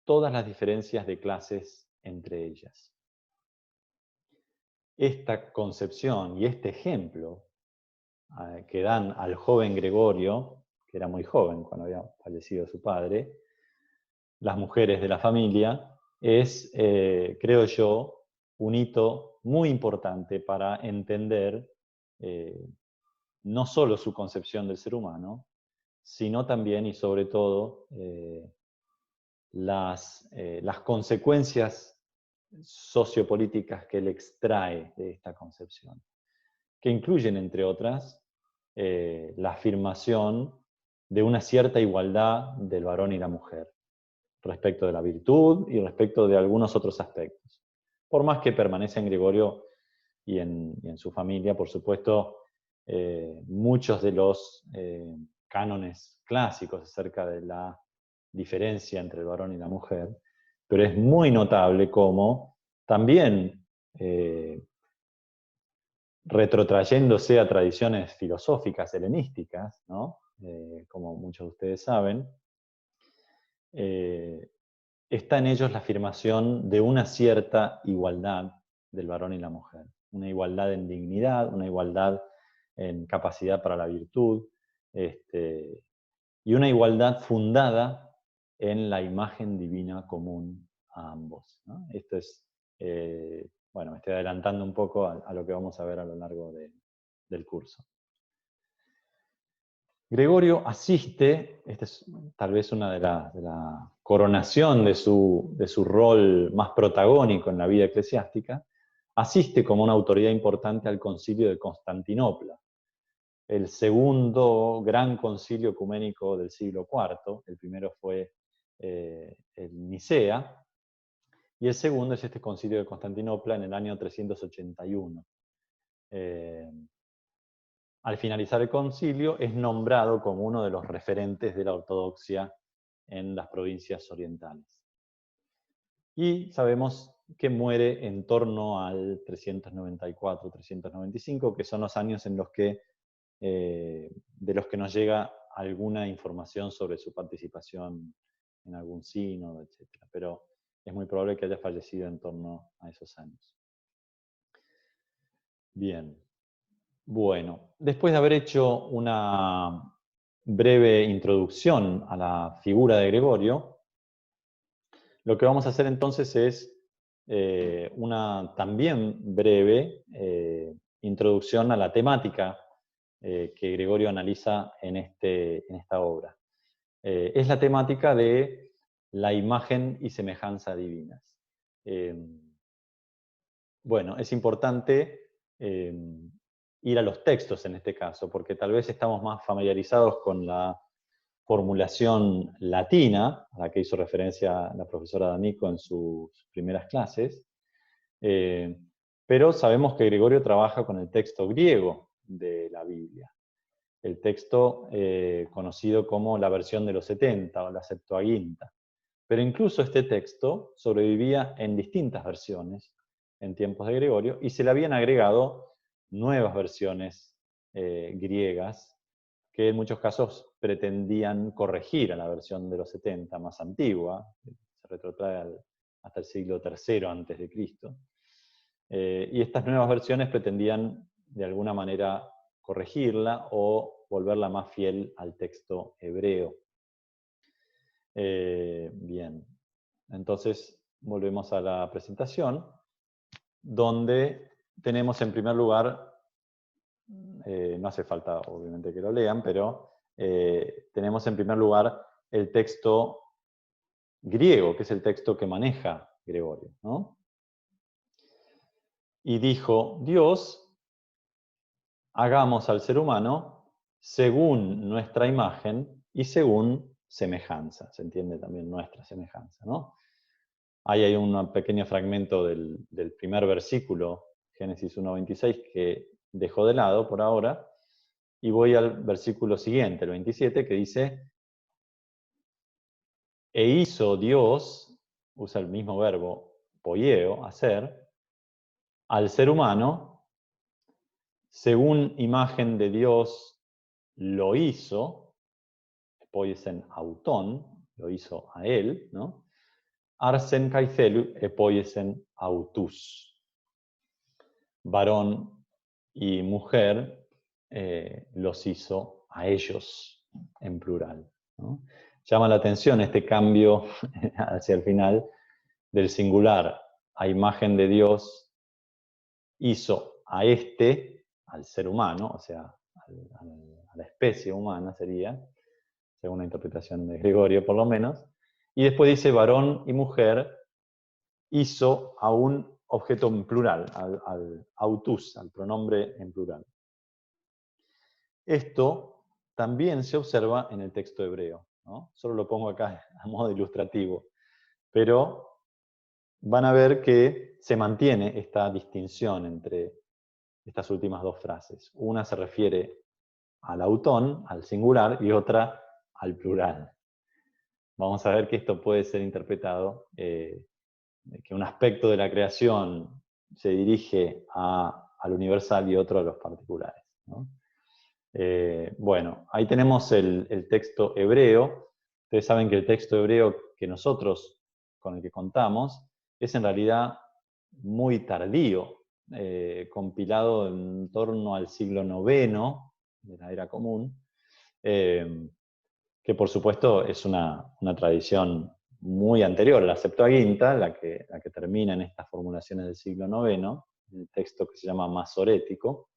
todas las diferencias de clases entre ellas. Esta concepción y este ejemplo que dan al joven Gregorio, que era muy joven cuando había fallecido su padre, las mujeres de la familia, es, creo yo, un hito muy importante para entender no solo su concepción del ser humano, sino también y sobre todo las consecuencias sociopolíticas que él extrae de esta concepción, que incluyen, entre otras, la afirmación de una cierta igualdad del varón y la mujer, respecto de la virtud y respecto de algunos otros aspectos. Por más que permanece en Gregorio y en su familia, por supuesto, muchos de los cánones clásicos acerca de la diferencia entre el varón y la mujer, pero es muy notable cómo también retrotrayéndose a tradiciones filosóficas helenísticas, ¿no? Como muchos de ustedes saben, está en ellos la afirmación de una cierta igualdad del varón y la mujer, una igualdad en dignidad, una igualdad en capacidad para la virtud, y una igualdad fundada en la imagen divina común a ambos, ¿no? Esto es, bueno, me estoy adelantando un poco a lo que vamos a ver a lo largo del curso. Gregorio asiste, esta es tal vez una de la coronación de su rol más protagónico en la vida eclesiástica, asiste como una autoridad importante al concilio de Constantinopla, el segundo gran concilio ecuménico del siglo IV. El primero fue el Nicea, y el segundo es este concilio de Constantinopla en el año 381. Al finalizar el concilio, es nombrado como uno de los referentes de la ortodoxia en las provincias orientales. Y sabemos que muere en torno al 394-395, que son los años en los que, de los que nos llega alguna información sobre su participación en algún sínodo, etc. Pero es muy probable que haya fallecido en torno a esos años. Bien. Bueno, después de haber hecho una breve introducción a la figura de Gregorio, lo que vamos a hacer entonces es una también breve introducción a la temática que Gregorio analiza en esta obra. Es la temática de la imagen y semejanza divinas. Bueno, es importante ir a los textos en este caso, porque tal vez estamos más familiarizados con la formulación latina, a la que hizo referencia la profesora D'Amico en sus primeras clases, pero sabemos que Gregorio trabaja con el texto griego de la Biblia, el texto conocido como la versión de los 70 o la Septuaginta. Pero incluso este texto sobrevivía en distintas versiones en tiempos de Gregorio, y se le habían agregado nuevas versiones griegas que en muchos casos pretendían corregir a la versión de los 70 más antigua, se retrotrae hasta el siglo III antes de Cristo. Y estas nuevas versiones pretendían de alguna manera corregirla o volverla más fiel al texto hebreo. Bien, entonces volvemos a la presentación, donde tenemos en primer lugar, no hace falta obviamente que lo lean, pero tenemos en primer lugar el texto griego, que es el texto que maneja Gregorio, ¿no? Y dijo, Dios, hagamos al ser humano según nuestra imagen y según semejanza, se entiende también nuestra semejanza, ¿no? Hay un pequeño fragmento del primer versículo, Génesis 1:26, que dejo de lado por ahora, y voy al versículo siguiente, el 27, que dice, e hizo Dios, usa el mismo verbo, poieo, hacer, al ser humano, según imagen de Dios lo hizo, poiesen autón, lo hizo a él, ¿no? Arsen caicelu epoiesen autus. Varón y mujer los hizo a ellos, en plural, ¿no? Llama la atención este cambio hacia el final del singular a imagen de Dios, hizo a al ser humano, o sea, a la especie humana sería, según la interpretación de Gregorio por lo menos, y después dice varón y mujer, hizo a un objeto en plural, al autus, al pronombre en plural. Esto también se observa en el texto hebreo, ¿no? Solo lo pongo acá a modo ilustrativo, pero van a ver que se mantiene esta distinción entre estas últimas dos frases. Una se refiere al autón, al singular, y otra al plural. Vamos a ver que esto puede ser interpretado, que un aspecto de la creación se dirige al universal y otro a los particulares, ¿no? Bueno, ahí tenemos el texto hebreo. Ustedes saben que el texto hebreo que nosotros, con el que contamos, es en realidad muy tardío, compilado en torno al siglo IX de la era común, que por supuesto es una tradición muy anterior a la Septuaginta, la que termina en estas formulaciones del siglo IX, el texto que se llama Masorético.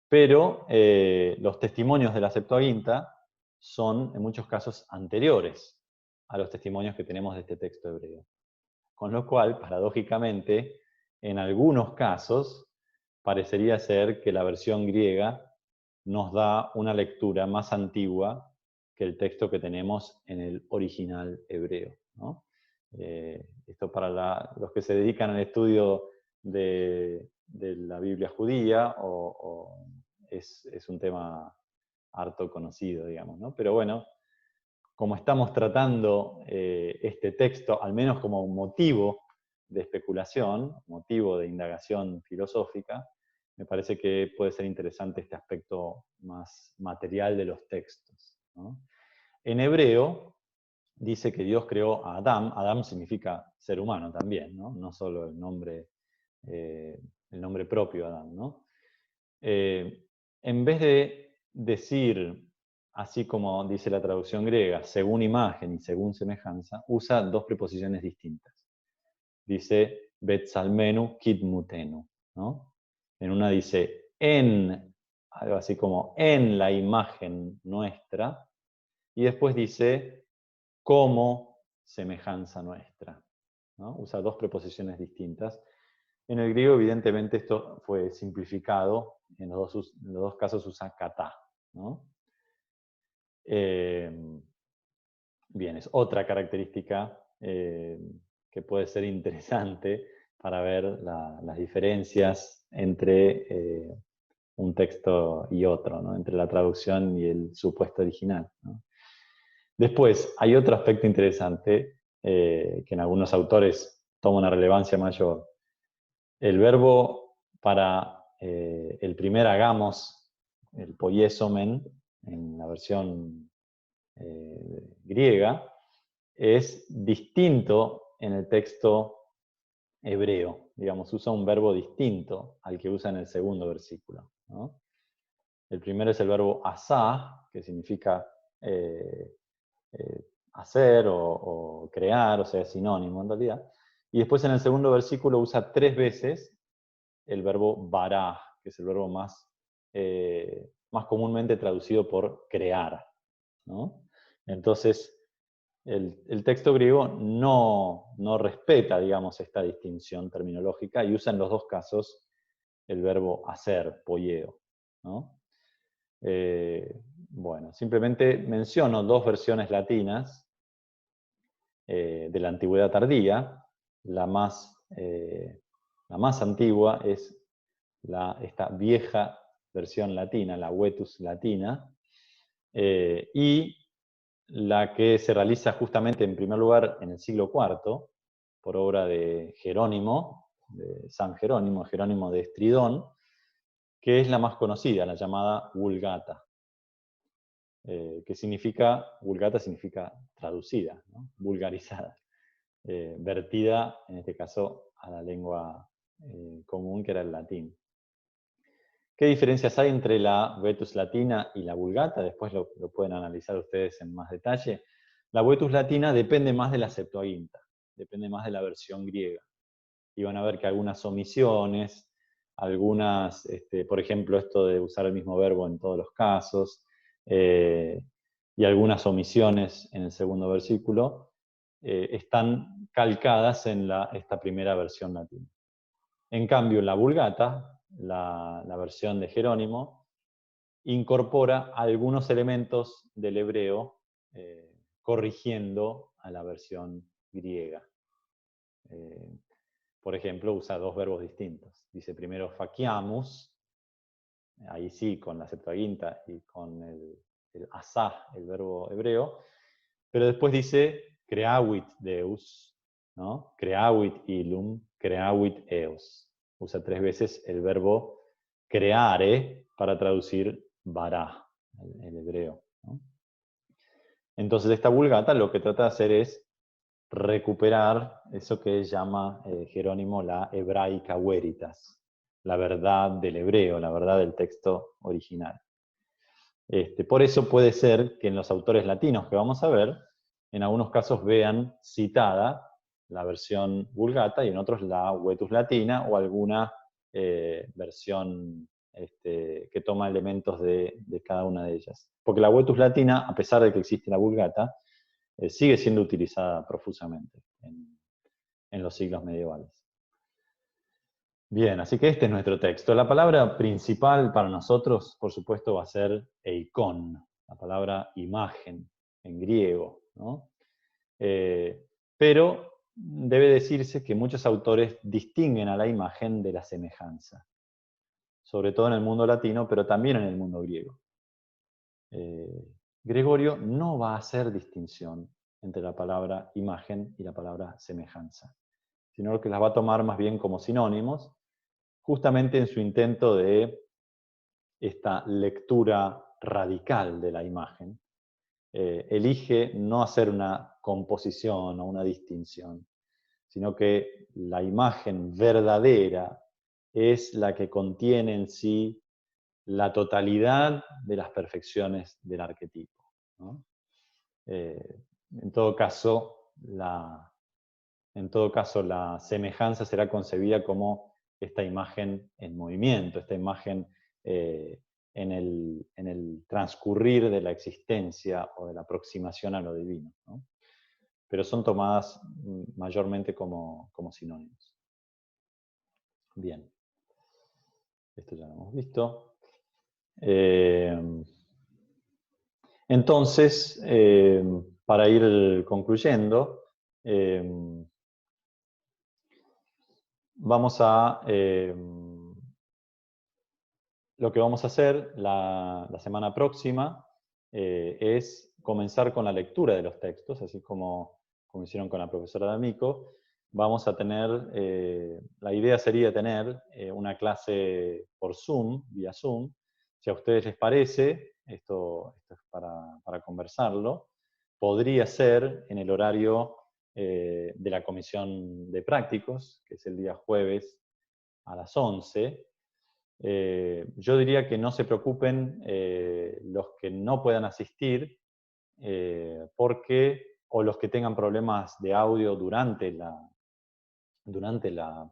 Pero los testimonios de la Septuaginta son en muchos casos anteriores a los testimonios que tenemos de este texto hebreo. Con lo cual, paradójicamente, en algunos casos, parecería ser que la versión griega nos da una lectura más antigua que el texto que tenemos en el original hebreo, ¿no? Esto para los que se dedican al estudio de la Biblia judía es un tema harto conocido, digamos, ¿no? Pero bueno, como estamos tratando este texto, al menos como un motivo de especulación, motivo de indagación filosófica, me parece que puede ser interesante este aspecto más material de los textos, ¿no? En hebreo dice que Dios creó a Adán. Adán significa ser humano también, ¿no? No solo el nombre propio Adán, ¿no? En vez de decir, así como dice la traducción griega, según imagen y según semejanza, usa dos preposiciones distintas. Dice, betzalmenu kidmutenu, ¿no? En una dice, en, algo así como, en la imagen nuestra, y después dice, como semejanza nuestra, ¿no? Usa dos preposiciones distintas. En el griego, evidentemente, esto fue simplificado. En los dos casos usa kata, ¿no? Bien, es otra característica que puede ser interesante para ver las diferencias entre un texto y otro, ¿no? Entre la traducción y el supuesto original, ¿no? Después, hay otro aspecto interesante que en algunos autores toma una relevancia mayor. El verbo para el primer hagamos, el poiesomen, en la versión griega, es distinto en el texto hebreo. Digamos, usa un verbo distinto al que usa en el segundo versículo, ¿no? El primero es el verbo asá, que significa hacer o crear, o sea, es sinónimo en realidad. Y después en el segundo versículo usa 3 veces el verbo bará, que es el verbo más comúnmente traducido por crear, ¿no? Entonces, el texto griego no respeta, digamos, esta distinción terminológica y usa en los dos casos el verbo hacer, poieo, ¿no? Bueno, simplemente menciono dos versiones latinas de la antigüedad tardía. La más antigua es esta vieja versión latina, la Vetus Latina, y la que se realiza justamente en primer lugar en el siglo IV, por obra de Jerónimo, de San Jerónimo, Jerónimo de Estridón, que es la más conocida, la llamada Vulgata, que significa, Vulgata significa traducida, ¿no? Vulgarizada, vertida en este caso a la lengua común que era el latín. ¿Qué diferencias hay entre la Vetus Latina y la Vulgata? Después lo pueden analizar ustedes en más detalle. La Vetus Latina depende más de la Septuaginta, depende más de la versión griega. Y van a ver que algunas omisiones, algunas, por ejemplo, esto de usar el mismo verbo en todos los casos, y algunas omisiones en el segundo versículo, están calcadas en esta primera versión latina. En cambio, la Vulgata, la versión de Jerónimo, incorpora algunos elementos del hebreo corrigiendo a la versión griega. Por ejemplo, usa dos verbos distintos. Dice primero faciamus, ahí sí, con la Septuaginta y con el asá, el verbo hebreo, pero después dice creavit Deus, ¿no? Creavit illum, creavit eos. Usa tres veces el verbo creare para traducir vará, el hebreo, ¿no? Entonces esta Vulgata lo que trata de hacer es recuperar eso que llama Jerónimo la hebraica veritas, la verdad del hebreo, la verdad del texto original. Por eso puede ser que en los autores latinos que vamos a ver, en algunos casos vean citada la versión Vulgata y en otros la Vetus Latina o alguna versión que toma elementos de cada una de ellas. Porque la Vetus Latina, a pesar de que existe la Vulgata, sigue siendo utilizada profusamente en los siglos medievales. Bien, así que este es nuestro texto. La palabra principal para nosotros, por supuesto, va a ser eikon, la palabra imagen en griego, ¿no? Pero debe decirse que muchos autores distinguen a la imagen de la semejanza, sobre todo en el mundo latino, pero también en el mundo griego. Gregorio no va a hacer distinción entre la palabra imagen y la palabra semejanza, sino que las va a tomar más bien como sinónimos, justamente en su intento de esta lectura radical de la imagen. Elige no hacer una composición o una distinción, sino que la imagen verdadera es la que contiene en sí la totalidad de las perfecciones del arquetipo, ¿no? En todo caso, la semejanza será concebida como esta imagen en movimiento, esta imagen en el transcurrir de la existencia o de la aproximación a lo divino, ¿no? Pero son tomadas mayormente como sinónimos. Bien, esto ya lo hemos visto. Entonces, para ir concluyendo, lo que vamos a hacer la semana próxima es comenzar con la lectura de los textos, así como hicieron con la profesora D'Amico. Vamos a tener, la idea sería tener una clase por Zoom, vía Zoom. Si a ustedes les parece, esto es para conversarlo, podría ser en el horario de la comisión de prácticos, que es el día jueves a las 11. Yo diría que no se preocupen los que no puedan asistir, o los que tengan problemas de audio durante la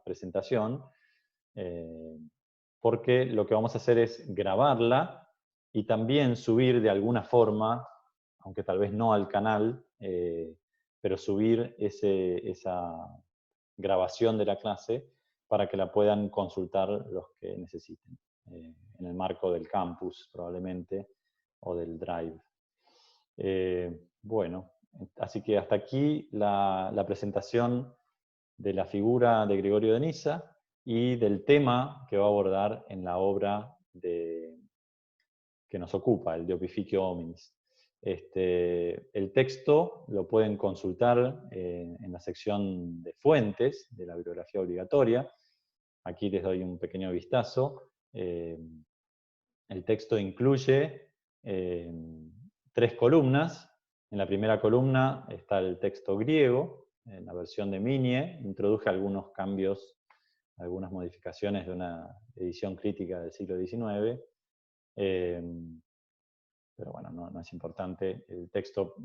presentación, porque lo que vamos a hacer es grabarla y también subir de alguna forma, aunque tal vez no al canal, pero subir esa grabación de la clase para que la puedan consultar los que necesiten, en el marco del campus probablemente, o del Drive. Bueno, así que hasta aquí la presentación de la figura de Gregorio de Nyssa y del tema que va a abordar en la obra que nos ocupa, el De Opificio Hominis. El texto lo pueden consultar en la sección de fuentes de la bibliografía obligatoria. Aquí les doy un pequeño vistazo. El texto incluye 3 columnas. En la primera columna está el texto griego, en la versión de Migne. Introduje algunos cambios, algunas modificaciones de una edición crítica del siglo XIX. Pero bueno, no es importante. El texto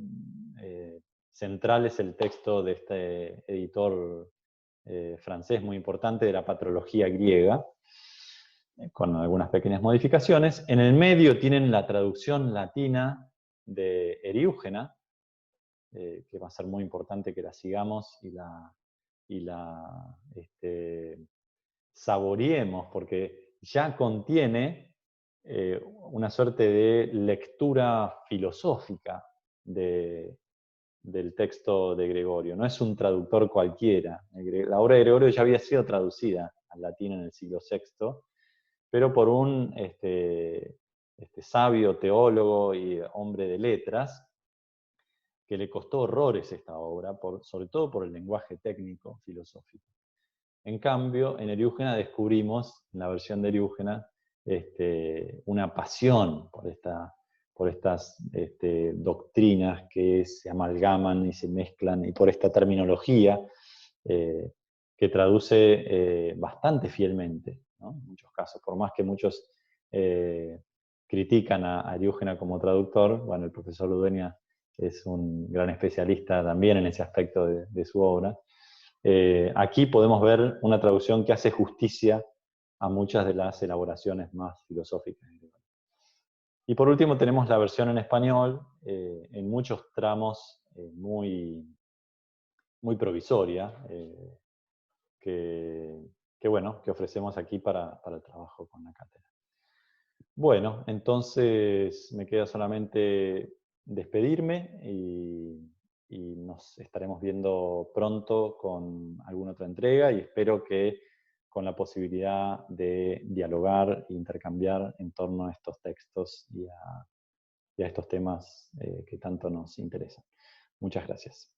central es el texto de este editor francés muy importante de la patrología griega, con algunas pequeñas modificaciones. En el medio tienen la traducción latina de Eriúgena, que va a ser muy importante que la sigamos y la saboreemos, porque ya contiene una suerte de lectura filosófica del texto de Gregorio. No es un traductor cualquiera. La obra de Gregorio ya había sido traducida al latín en el siglo VI, pero por un sabio teólogo y hombre de letras, que le costó horrores esta obra, sobre todo por el lenguaje técnico filosófico. En cambio, en Eriúgena descubrimos, en la versión de Eriúgena, una pasión por estas doctrinas que se amalgaman y se mezclan, y por esta terminología que traduce bastante fielmente, ¿no? En muchos casos, por más que muchos critican a Eriúgena como traductor, bueno, el profesor Ludueña es un gran especialista también en ese aspecto de su obra. Aquí podemos ver una traducción que hace justicia a muchas de las elaboraciones más filosóficas. Y por último tenemos la versión en español, en muchos tramos muy provisoria, que ofrecemos aquí para el trabajo con la cátedra. Bueno, entonces me queda solamente despedirme y nos estaremos viendo pronto con alguna otra entrega, y espero que con la posibilidad de dialogar e intercambiar en torno a estos textos y a estos temas que tanto nos interesan. Muchas gracias.